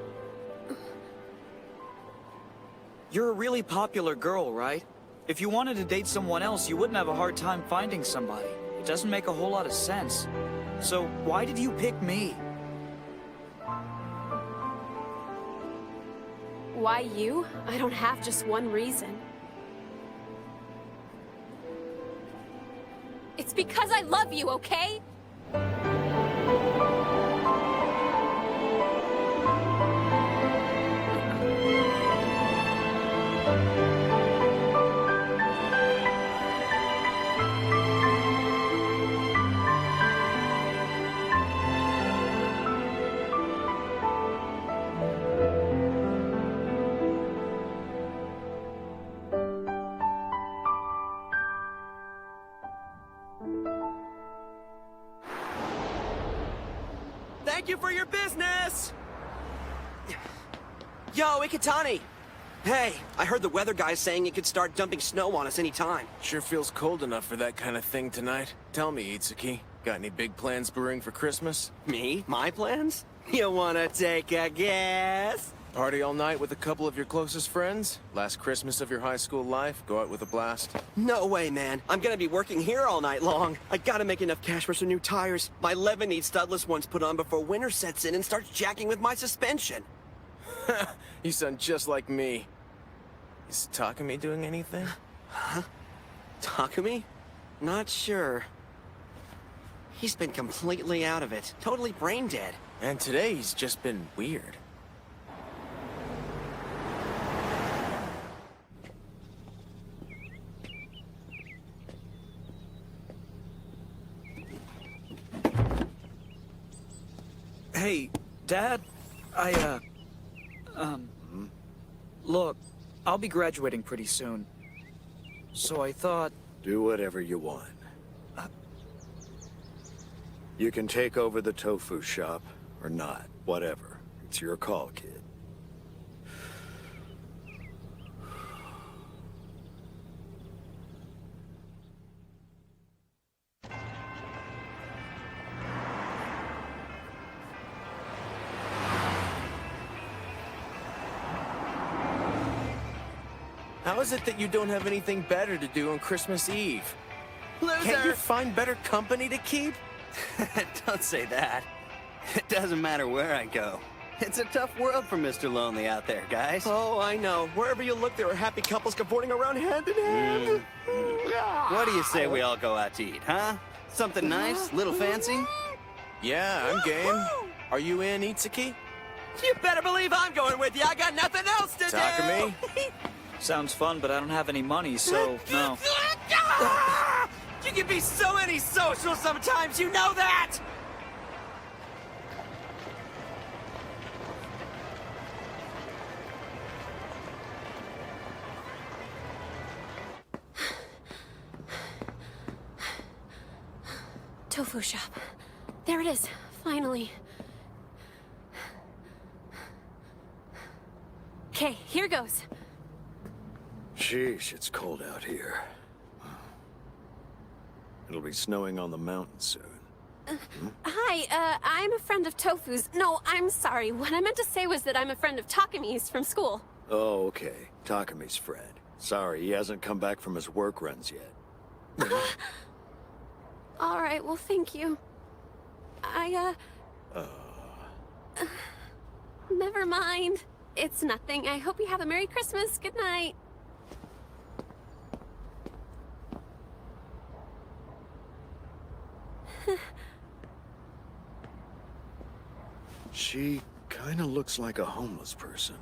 You're a really popular girl, right? If you wanted to date someone else, you wouldn't have a hard time finding somebody. It doesn't make a whole lot of sense. So why did you pick me? Why you? I don't have just one reason. It's because I love you, okay? Thank you for your business! Yo, Ikitani! Hey, I heard the weather guy saying it could start dumping snow on us anytime. Sure feels cold enough for that kind of thing tonight. Tell me, Itsuki, got any big plans brewing for Christmas? Me? My plans? You wanna take a guess? Party all night with a couple of your closest friends? Last Christmas of your high school life? Go out with a blast? No way, man. I'm gonna be working here all night long. I gotta make enough cash for some new tires. My Levin needs studless ones put on before winter sets in and starts jacking with my suspension. You sound just like me. Is Takumi doing anything? Huh? Takumi? Not sure. He's been completely out of it. Totally brain dead. And today he's just been weird. Hey, Dad, look, I'll be graduating pretty soon. So I thought... Do whatever you want. You can take over the tofu shop, or not. Whatever. It's your call, kid. How is it that you don't have anything better to do on Christmas Eve? Loser! Can't you find better company to keep? Don't say that. It doesn't matter where I go. It's a tough world for Mr. Lonely out there, guys. Oh, I know. Wherever you look, there are happy couples cavorting around hand in hand. What do you say we all go out to eat, huh? Something nice, little fancy? Yeah, I'm game. Are you in, Itsuki? You better believe I'm going with you. I got nothing else to Takumi? Sounds fun, but I don't have any money, so no. You can be so antisocial sometimes, you know that! Tofu shop. There it is, finally. Okay, here goes. Sheesh, it's cold out here. It'll be snowing on the mountain soon. Hi, I'm a friend of Tofu's. No, I'm sorry. What I meant to say was that I'm a friend of Takami's from school. Oh, okay. Takami's friend. Sorry, he hasn't come back from his work runs yet. All right, well, thank you. Never mind. It's nothing. I hope you have a Merry Christmas. Good night. She kinda looks like a homeless person.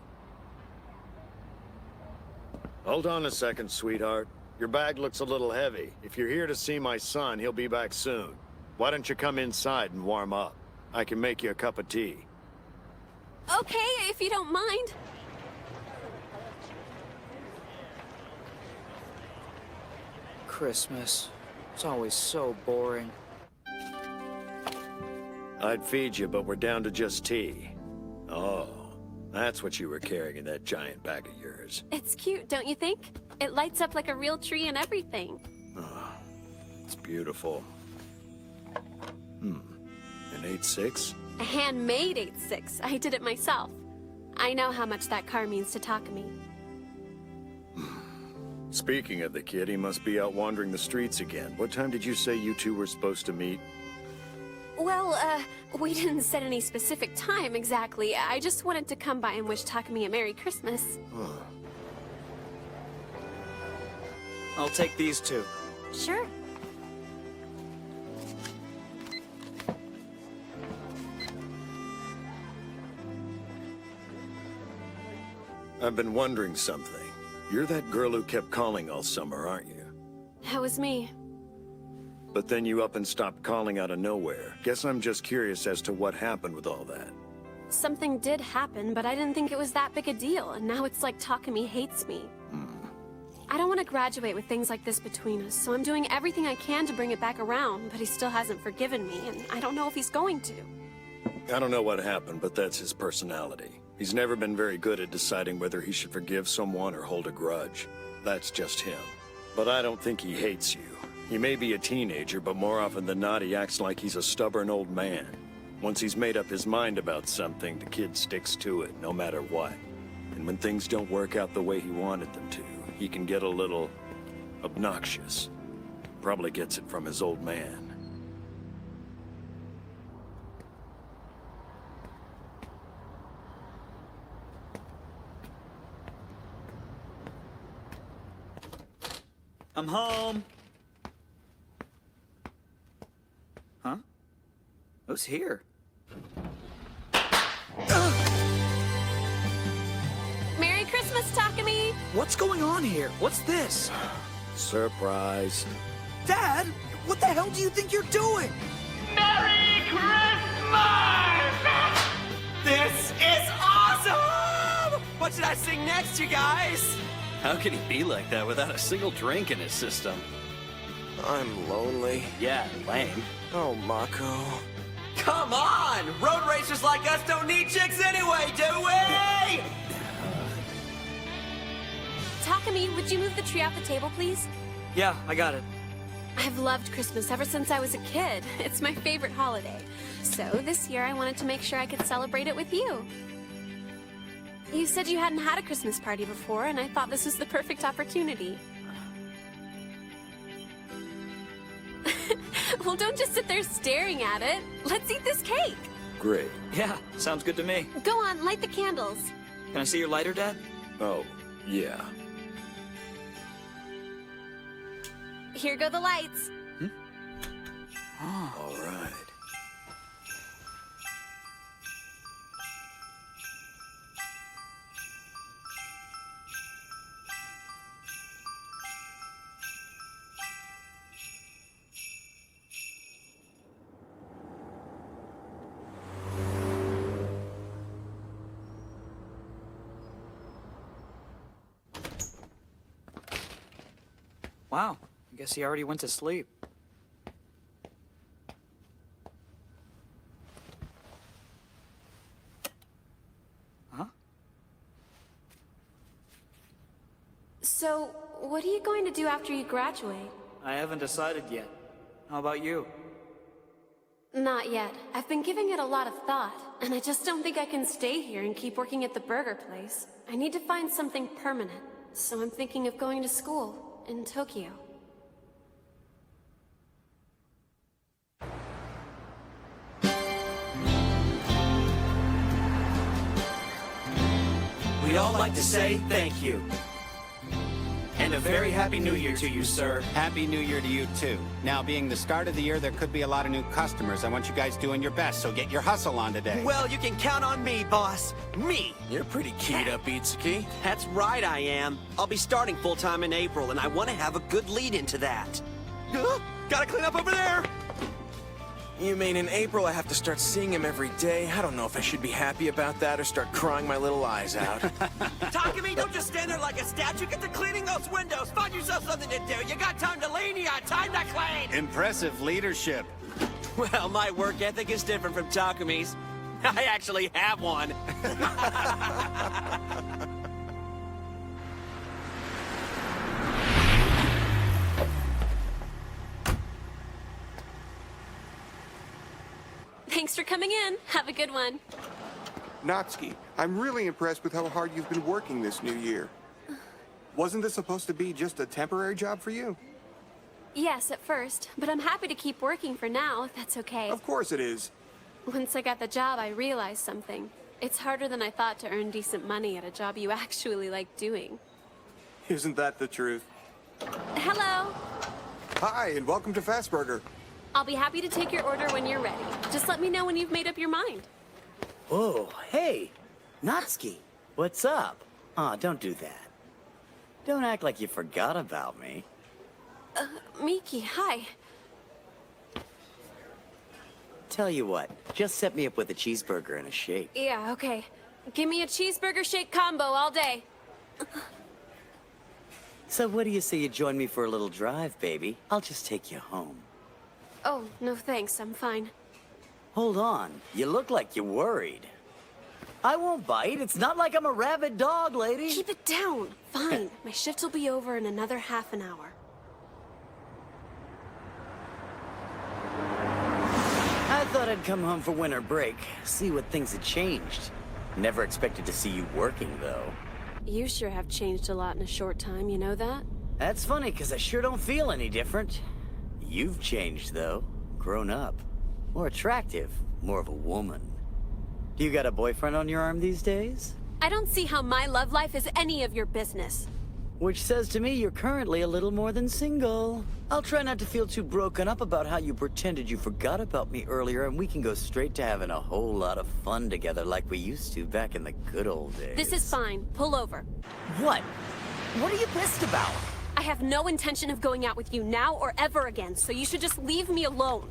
Hold on a second, sweetheart. Your bag looks a little heavy. If you're here to see my son, he'll be back soon. Why don't you come inside and warm up? I can make you a cup of tea. Okay, if you don't mind. Christmas. It's always so boring. I'd feed you, but we're down to just tea. Oh, that's what you were carrying in that giant bag of yours. It's cute, don't you think? It lights up like a real tree and everything. Oh, it's beautiful. An 8.6? A handmade 8.6. I did it myself. I know how much that car means to Takami. Speaking of the kid, he must be out wandering the streets again. What time did you say you two were supposed to meet? Well, we didn't set any specific time exactly. I just wanted to come by and wish Takami a Merry Christmas. I'll take these two. Sure. I've been wondering something. You're that girl who kept calling all summer, aren't you? That was me. But then you up and stopped calling out of nowhere. Guess I'm just curious as to what happened with all that. Something did happen, but I didn't think it was that big a deal, and now it's like Takami hates me. I don't want to graduate with things like this between us, so I'm doing everything I can to bring it back around, but he still hasn't forgiven me, and I don't know if he's going to. I don't know what happened, but that's his personality. He's never been very good at deciding whether he should forgive someone or hold a grudge. That's just him. But I don't think he hates you. He may be a teenager, but more often than not, he acts like he's a stubborn old man. Once he's made up his mind about something, the kid sticks to it, no matter what. And when things don't work out the way he wanted them to, he can get a little obnoxious. Probably gets it from his old man. I'm home. Huh? Who's here? Merry Christmas, Takami! What's going on here? What's this? Surprise. Dad, what the hell do you think you're doing? Merry Christmas! This is awesome! What should I sing next, you guys? How could he be like that without a single drink in his system? I'm lonely. Yeah, lame. Oh, Mako. Come on! Road racers like us don't need chicks anyway, do we? Takami, would you move the tree off the table, please? Yeah, I got it. I've loved Christmas ever since I was a kid. It's my favorite holiday. So this year I wanted to make sure I could celebrate it with you. You said you hadn't had a Christmas party before, and I thought this was the perfect opportunity. Well, don't just sit there staring at it. Let's eat this cake. Great. Yeah, sounds good to me. Go on, light the candles. Can I see your lighter, Dad? Oh, yeah. Here go the lights. All right. Wow, I guess he already went to sleep. Huh? So, what are you going to do after you graduate? I haven't decided yet. How about you? Not yet. I've been giving it a lot of thought, and I just don't think I can stay here and keep working at the burger place. I need to find something permanent, so I'm thinking of going to school in Tokyo. We'd all like to say thank you. And a very happy new year to you, sir. Happy New Year to you, too. Now, being the start of the year, there could be a lot of new customers. I want you guys doing your best, so get your hustle on today. Well, you can count on me, boss. Me! You're pretty keyed up, Itsuki. That's right, I am. I'll be starting full-time in April, and I want to have a good lead into that. Gotta clean up over there! You mean in April I have to start seeing him every day? I don't know if I should be happy about that or start crying my little eyes out. Takumi, don't just stand there like a statue. Get to cleaning those windows. Find yourself something to do. You got time to lean, you got time to clean. Impressive leadership. Well, my work ethic is different from Takumi's. I actually have one. Thanks for coming in. Have a good one. Natsuki, I'm really impressed with how hard you've been working this new year. Wasn't this supposed to be just a temporary job for you? Yes, at first, but I'm happy to keep working for now, if that's okay. Of course it is. Once I got the job, I realized something. It's harder than I thought to earn decent money at a job you actually like doing. Isn't that the truth? Hello. Hi, and welcome to Fast Burger. I'll be happy to take your order when you're ready. Just let me know when you've made up your mind. Oh, hey, Natsuki, what's up? Aw, don't do that. Don't act like you forgot about me. Miki, hi. Tell you what, just set me up with a cheeseburger and a shake. Yeah, okay. Give me a cheeseburger shake combo all day. So what do you say you join me for a little drive, baby? I'll just take you home. Oh, no thanks, I'm fine. Hold on, you look like you're worried. I won't bite, it's not like I'm a rabid dog, lady. Keep it down. Fine, my shift will be over in another half an hour. I thought I'd come home for winter break, see what things had changed. Never expected to see you working, though. You sure have changed a lot in a short time, you know that? That's funny, because I sure don't feel any different. You've changed, though. Grown up. More attractive. More of a woman. Do you got a boyfriend on your arm these days? I don't see how my love life is any of your business. Which says to me you're currently a little more than single. I'll try not to feel too broken up about how you pretended you forgot about me earlier, and we can go straight to having a whole lot of fun together like we used to back in the good old days. This is fine. Pull over. What? What are you pissed about? I have no intention of going out with you now or ever again, so you should just leave me alone.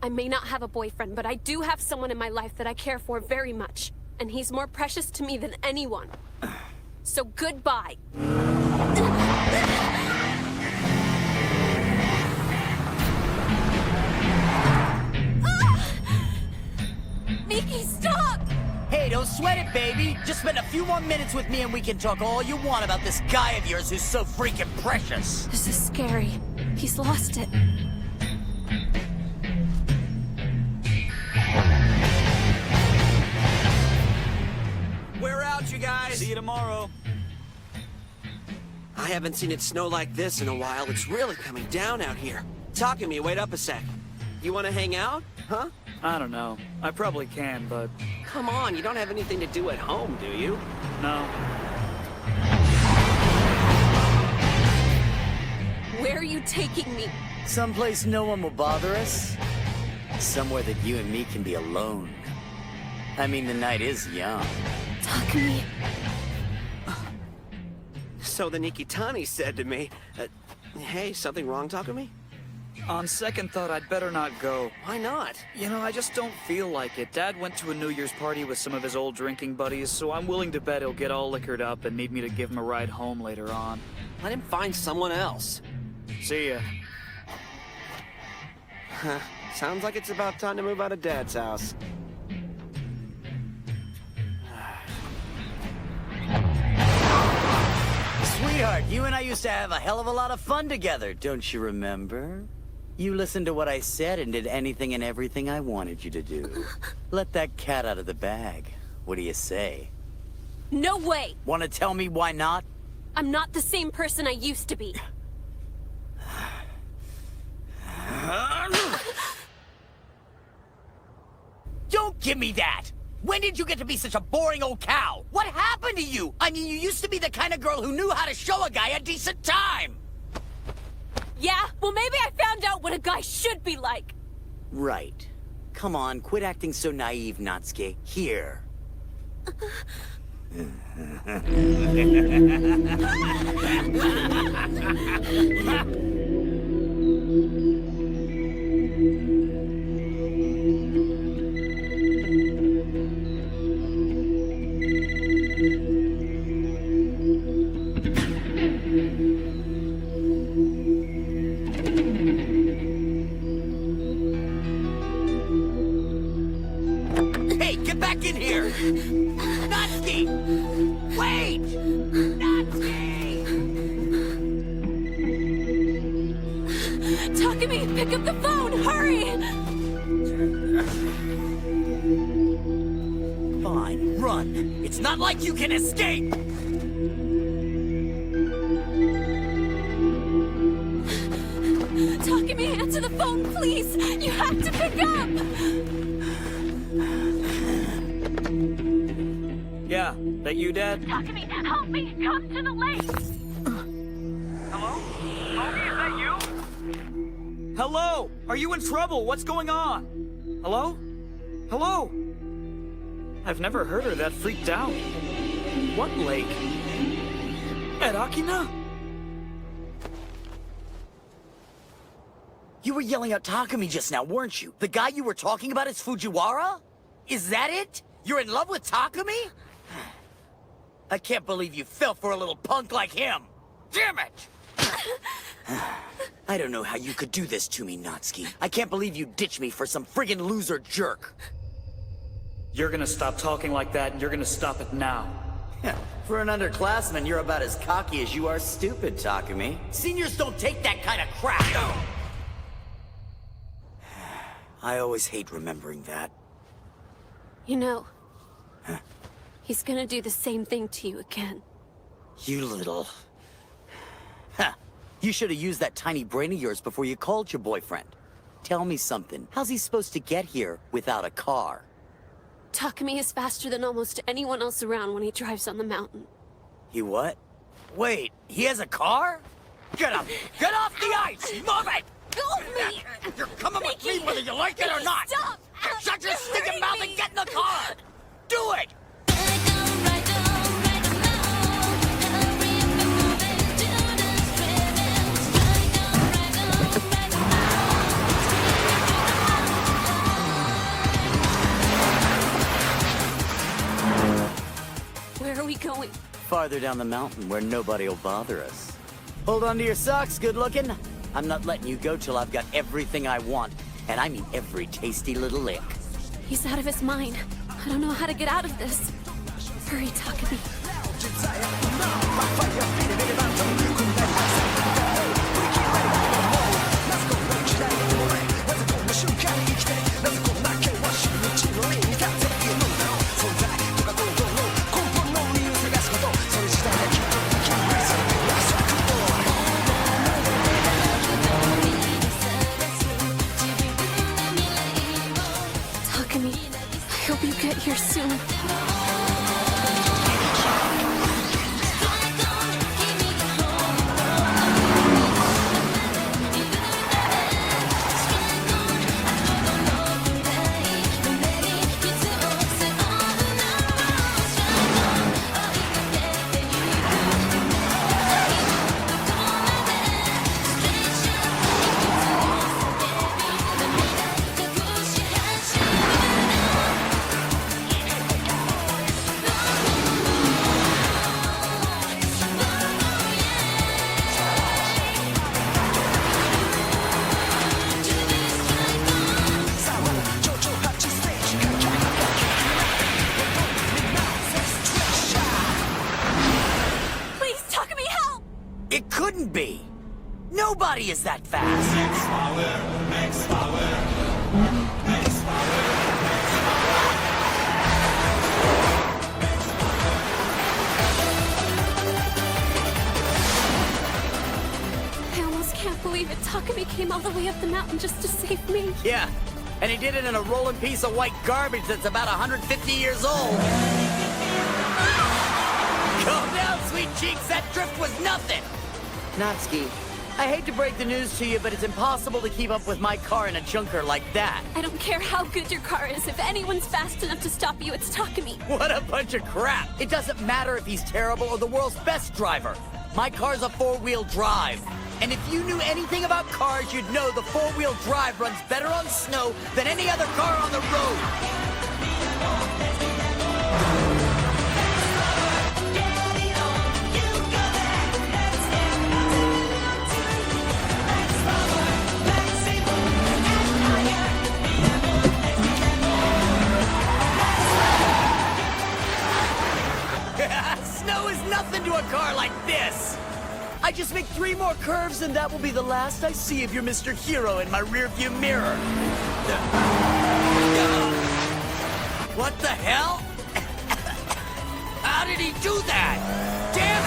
I may not have a boyfriend, but I do have someone in my life that I care for very much. And he's more precious to me than anyone. So goodbye. Miki, stop! Hey, don't sweat it, baby. Just spend a few more minutes with me and we can talk all you want about this guy of yours who's so freaking precious. This is scary. He's lost it. We're out, you guys. See you tomorrow. I haven't seen it snow like this in a while. It's really coming down out here. Talking to me, wait up a sec. You want to hang out? Huh? I don't know. I probably can, but... Come on, you don't have anything to do at home, do you? No. Where are you taking me? Someplace no one will bother us. Somewhere that you and me can be alone. I mean, the night is young. Takumi. So the Nikitani said to me, hey, something wrong, Takumi? On second thought, I'd better not go. Why not? You know, I just don't feel like it. Dad went to a New Year's party with some of his old drinking buddies, so I'm willing to bet he'll get all liquored up and need me to give him a ride home later on. Let him find someone else. See ya. Sounds like it's about time to move out of Dad's house. Sweetheart, you and I used to have a hell of a lot of fun together, don't you remember? You listened to what I said and did anything and everything I wanted you to do. Let that cat out of the bag. What do you say? No way! Want to tell me why not? I'm not the same person I used to be. Don't give me that! When did you get to be such a boring old cow? What happened to you? I mean, you used to be the kind of girl who knew how to show a guy a decent time! Yeah? Well, maybe I found out what a guy should be like. Right. Come on, quit acting so naive, Natsuki. Here. Hey, get back in here! Natsuki! Wait! Natsuki! Takumi, pick up the phone! Hurry! Fine, run. It's not like you can escape! Takumi, answer the phone, please! You have to pick up! Yeah, that you, Dad? Takumi, help me! Come to the lake! Hello? Toby, is that you? Hello? Are you in trouble? What's going on? Hello? Hello? I've never heard her that freaked out. What lake? At Akina? You were yelling at Takumi just now, weren't you? The guy you were talking about is Fujiwara? Is that it? You're in love with Takumi? I can't believe you fell for a little punk like him. Damn it! I don't know how you could do this to me, Natsuki. I can't believe you ditched me for some friggin' loser jerk. You're gonna stop talking like that, and you're gonna stop it now. For an underclassman, you're about as cocky as you are stupid, Takumi. Seniors don't take that kind of crap. I always hate remembering that. You know, he's gonna do the same thing to you again. You little... Huh. You should have used that tiny brain of yours before you called your boyfriend. Tell me something. How's he supposed to get here without a car? Takumi is faster than almost anyone else around when he drives on the mountain. He what? Wait, he has a car? Get up! Get off the ice! Move it! Go with me! You're coming with me whether you like it or not! Stop! Shut your stinking mouth and get in the car! Do it! Where are we going? Farther down the mountain where nobody will bother us. Hold on to your socks, good looking. I'm not letting you go till I've got everything I want. And I mean every tasty little lick. He's out of his mind. I don't know how to get out of this. Hurry, Takumi. Takumi, I hope you get here soon. Nobody is that fast! Max power, max power, max power. I almost can't believe it. Takumi came all the way up the mountain just to save me. Yeah, and he did it in a rolling piece of white garbage that's about 150 years old. Calm down, sweet cheeks. That drift was nothing. Natsuki, I hate to break the news to you, but it's impossible to keep up with my car in a junker like that. I don't care how good your car is. If anyone's fast enough to stop you, it's Takumi. What a bunch of crap. It doesn't matter if he's terrible or the world's best driver. My car's a four-wheel drive. And if you knew anything about cars, you'd know the four-wheel drive runs better on snow than any other car on the road. Snow is nothing to a car like this. I just make 3 more curves and that will be the last I see of your Mr. Hero in my rearview mirror. What the hell? How did he do that? Damn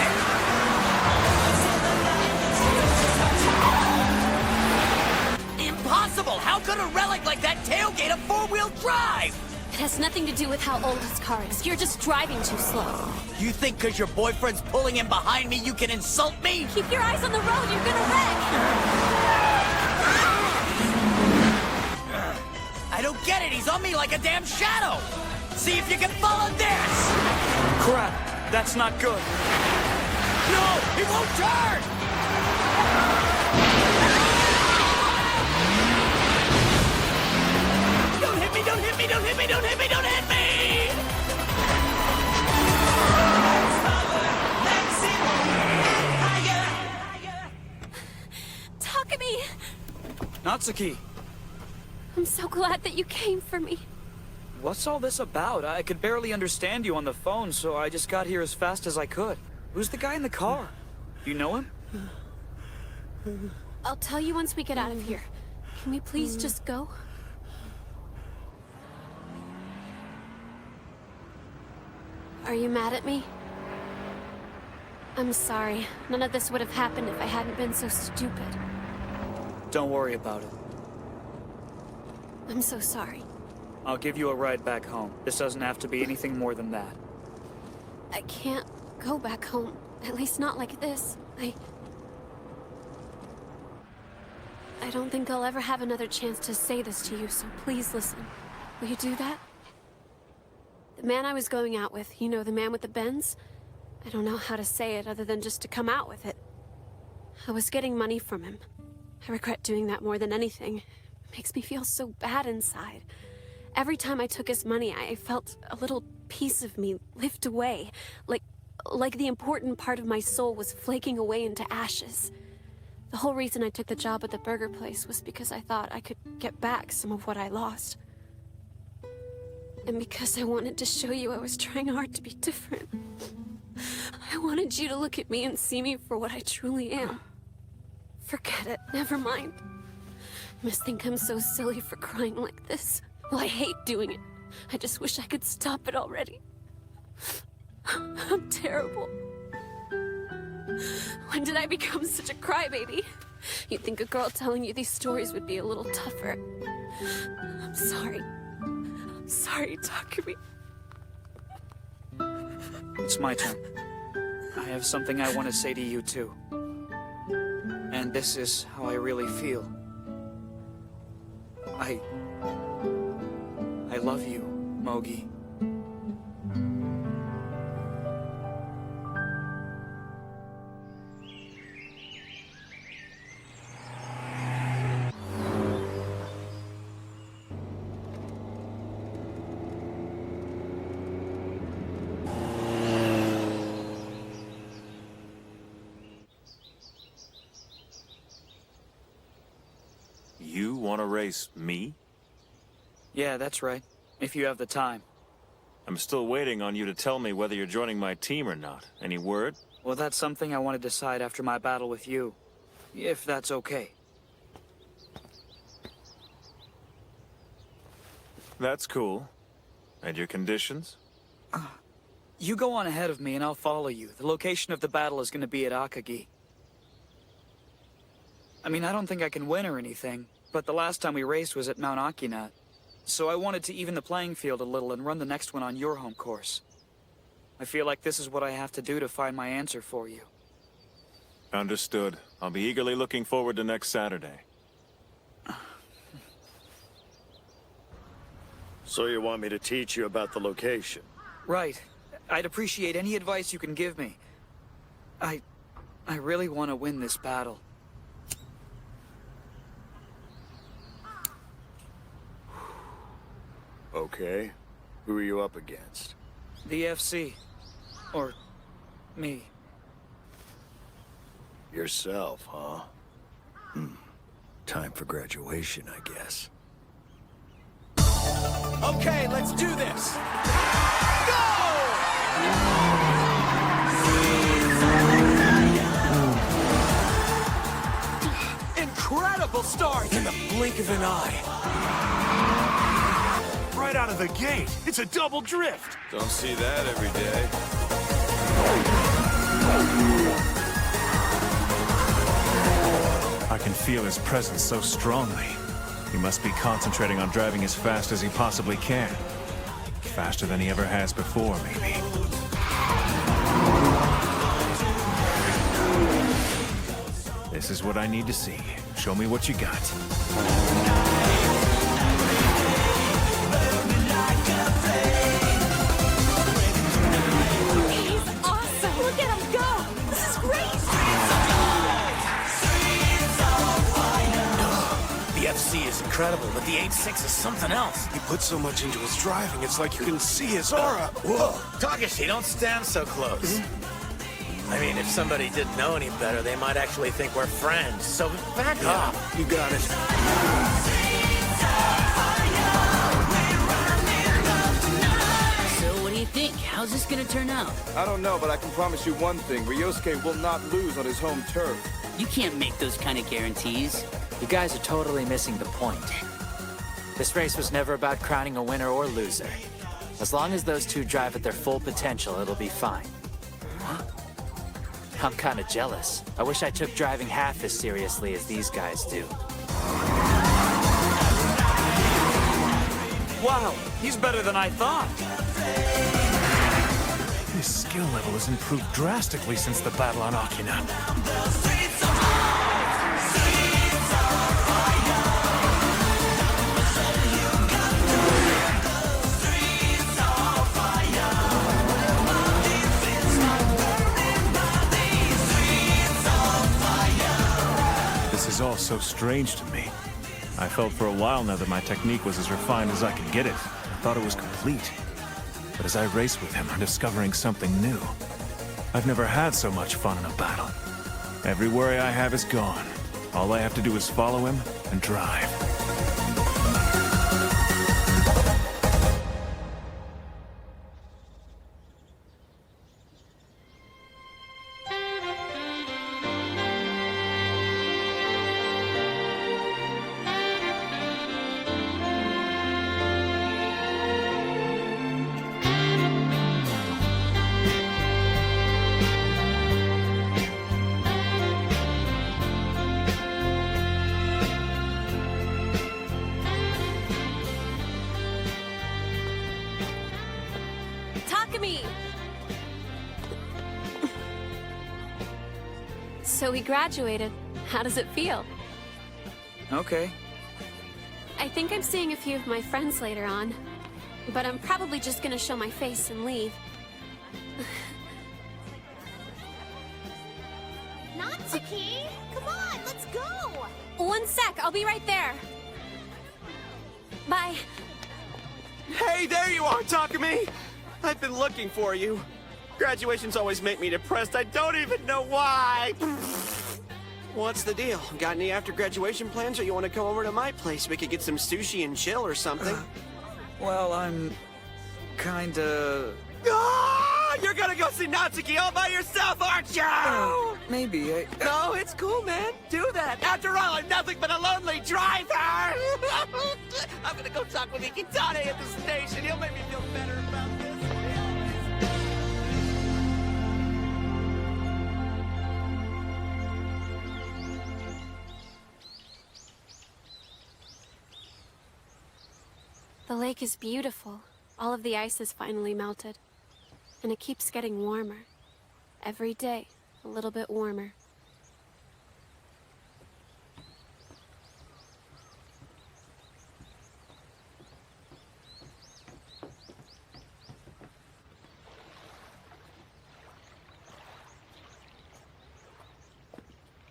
it! Impossible! How could a relic like that tailgate a four-wheel drive? It has nothing to do with how old his car is. You're just driving too slow. You think because your boyfriend's pulling in behind me, you can insult me? Keep your eyes on the road. You're gonna wreck. I don't get it. He's on me like a damn shadow. See if you can follow this. Crap. That's not good. No, he won't turn. Don't hit me, don't hit me, don't hit me, don't hit me, don't hit me! Takumi! Natsuki, I'm so glad that you came for me. what's all this about? I could barely understand you on the phone, so I just got here as fast as I could. Who's the guy in the car? You know him? I'll tell you once we get out of here. Can we please just go? Are you mad at me? I'm sorry. None of this would have happened if I hadn't been so stupid. Don't worry about it. I'm so sorry. I'll give you a ride back home. This doesn't have to be anything more than that. I can't go back home. At least not like this. I don't think I'll ever have another chance to say this to you, so please listen. Will you do that? The man I was going out with, you know, the man with the Benz? I don't know how to say it other than just to come out with it. I was getting money from him. I regret doing that more than anything. It makes me feel so bad inside. Every time I took his money, I felt a little piece of me lift away. Like the important part of my soul was flaking away into ashes. The whole reason I took the job at the burger place was because I thought I could get back some of what I lost. And because I wanted to show you I was trying hard to be different. I wanted you to look at me and see me for what I truly am. Forget it. Never mind. You must think I'm so silly for crying like this. Well, I hate doing it. I just wish I could stop it already. I'm terrible. When did I become such a crybaby? You'd think a girl telling you these stories would be a little tougher. I'm sorry. I'm sorry, Takumi. It's my turn. I have something I want to say to you, too. And this is how I really feel. I love you, Mogi. You want to race me? Yeah, that's right. If you have the time. I'm still waiting on you to tell me whether you're joining my team or not. Any word? Well, that's something I want to decide after my battle with you. if that's okay. That's cool. And your conditions? You go on ahead of me and I'll follow you. The location of the battle is gonna be at Akagi. I mean, I don't think I can win or anything, but the last time we raced was at Mount Akinat. So I wanted to even the playing field a little and run the next one on your home course. I feel like this is what I have to do to find my answer for you. Understood. I'll be eagerly looking forward to next Saturday. So you want me to teach you about the location? Right. I'd appreciate any advice you can give me. I really want to win this battle. Okay. Who are you up against? The FC. Or me. Yourself, huh? Time for graduation, I guess. Okay, let's do this! Incredible start! In the blink of an eye. Right out of the gate. It's a double drift. Don't see that every day. I can feel his presence so strongly. He must be concentrating on driving as fast as he possibly can. Faster than he ever has before, maybe. This is what I need to see. Show me what you got. He's awesome! Look at him go! This is great! The FC is incredible, but the 8.6 is something else. He puts so much into his driving, it's like you can see his aura. Whoa. Takashi, don't stand so close. I mean, if somebody didn't know any better, they might actually think we're friends. So back off. You got it. So what do you think? How's this gonna turn out? I don't know, but I can promise you one thing. Ryosuke will not lose on his home turf. You can't make those kind of guarantees. You guys are totally missing the point. This race was never about crowning a winner or loser. As long as those two drive at their full potential, it'll be fine. I'm kind of jealous. I wish I took driving half as seriously as these guys do. Wow, he's better than I thought. His skill level has improved drastically since the battle on Akina. This is all so strange to me. I felt for a while now that my technique was as refined as I could get it. I thought it was complete. But as I race with him, I'm discovering something new. I've never had so much fun in a battle. Every worry I have is gone. All I have to do is follow him and drive. So we graduated. How does it feel? Okay. I think I'm seeing a few of my friends later on. But I'm probably just gonna show my face and leave. Natsuki! Come on, let's go! One sec, I'll be right there. Bye. Hey, there you are, Takumi! I've been looking for you. Graduations always make me depressed. I don't even know why. What's the deal? Got any after-graduation plans, or you want to come over to my place? We could get some sushi and chill or something. Well, I'm kinda... Ah, you're gonna go see Natsuki all by yourself, aren't you? maybe. No, it's cool, man. Do that. After all, I'm nothing but a lonely driver. I'm gonna go talk with Ikitane at the station. He'll make me feel better about this. The lake is beautiful. All of the ice has finally melted. And it keeps getting warmer. Every day, a little bit warmer.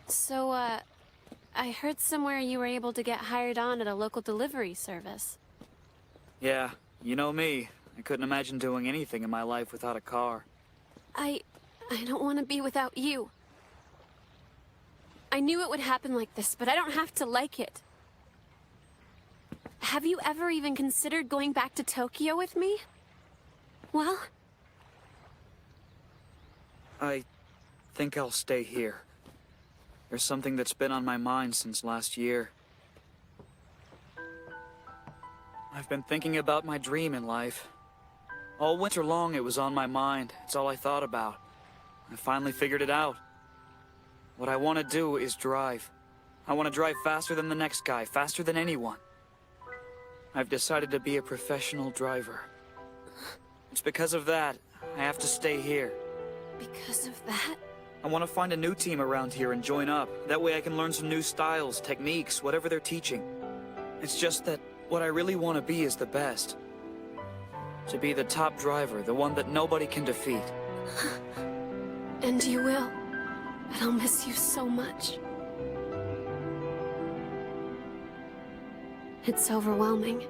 So, I heard somewhere you were able to get hired on at a local delivery service. Yeah, you know me. I couldn't imagine doing anything in my life without a car. I don't want to be without you. I knew it would happen like this, but I don't have to like it. Have you ever even considered going back to Tokyo with me? Well? I think I'll stay here. There's something that's been on my mind since last year. I've been thinking about my dream in life. All winter long, it was on my mind. It's all I thought about. I finally figured it out. What I want to do is drive. I want to drive faster than the next guy, faster than anyone. I've decided to be a professional driver. It's because of that, I have to stay here. Because of that? I want to find a new team around here and join up. That way I can learn some new styles, techniques, whatever they're teaching. It's just that what I really want to be is the best. To be the top driver, the one that nobody can defeat. And you will. But I'll miss you so much. It's overwhelming.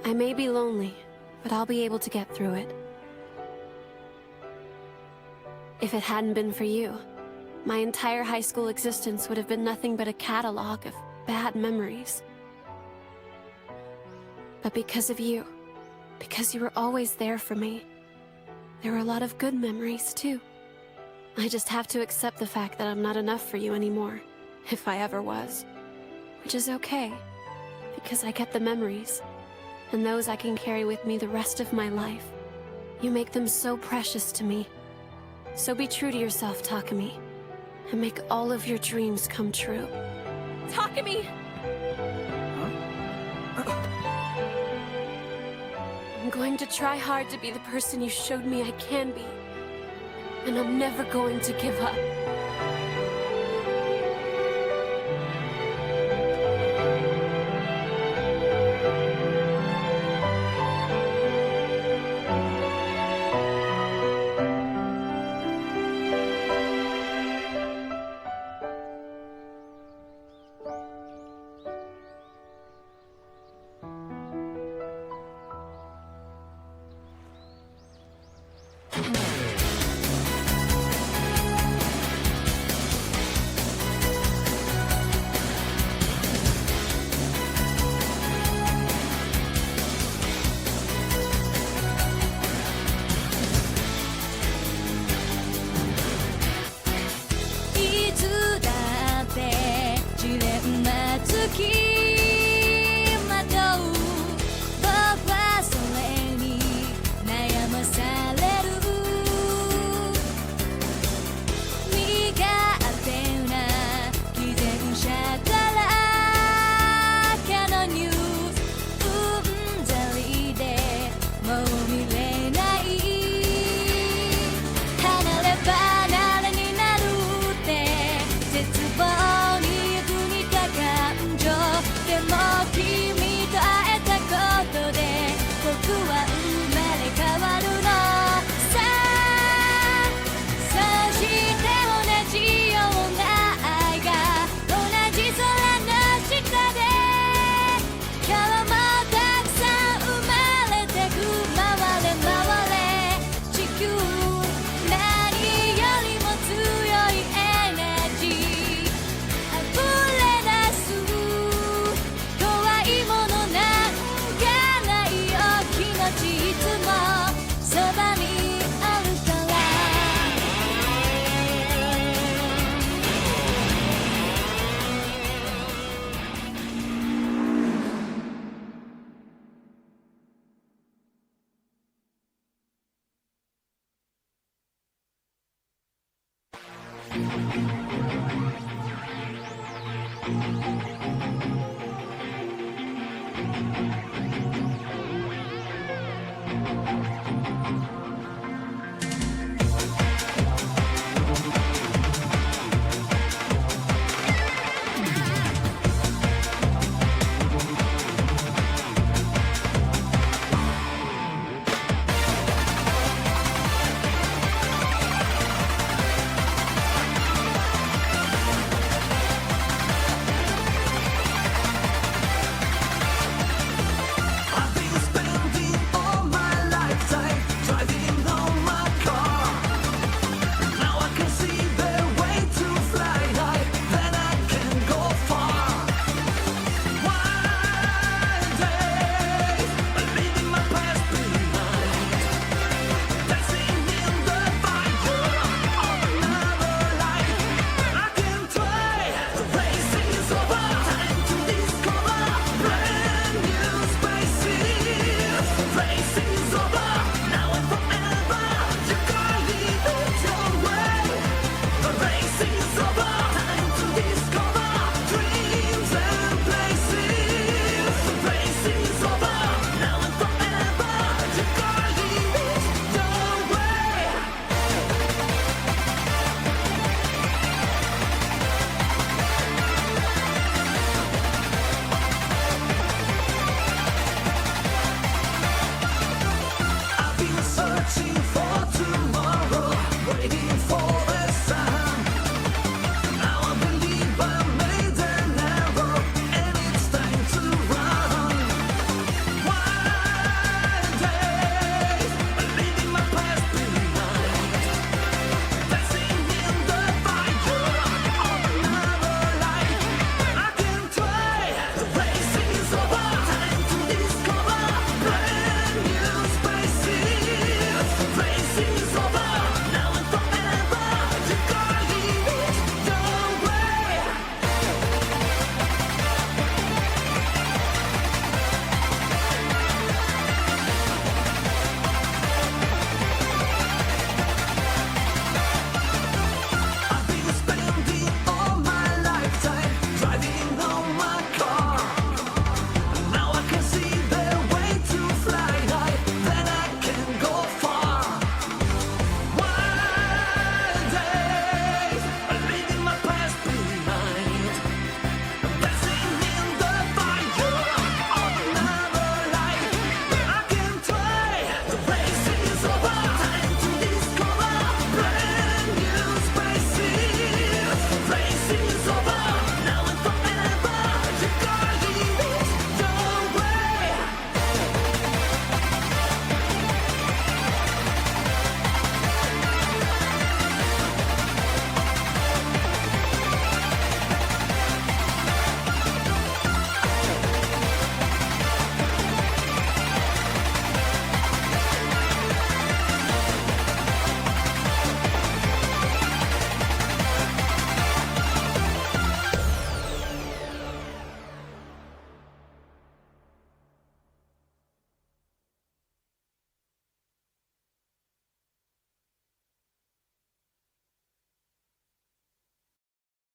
I may be lonely, but I'll be able to get through it. If it hadn't been for you, my entire high school existence would have been nothing but a catalog of bad memories. But because of you, because you were always there for me, there were a lot of good memories, too. I just have to accept the fact that I'm not enough for you anymore, if I ever was. Which is okay, because I get the memories, and those I can carry with me the rest of my life. You make them so precious to me. So be true to yourself, Takumi, and make all of your dreams come true. Takumi! I'm going to try hard to be the person you showed me I can be. And I'm never going to give up. Racing is over.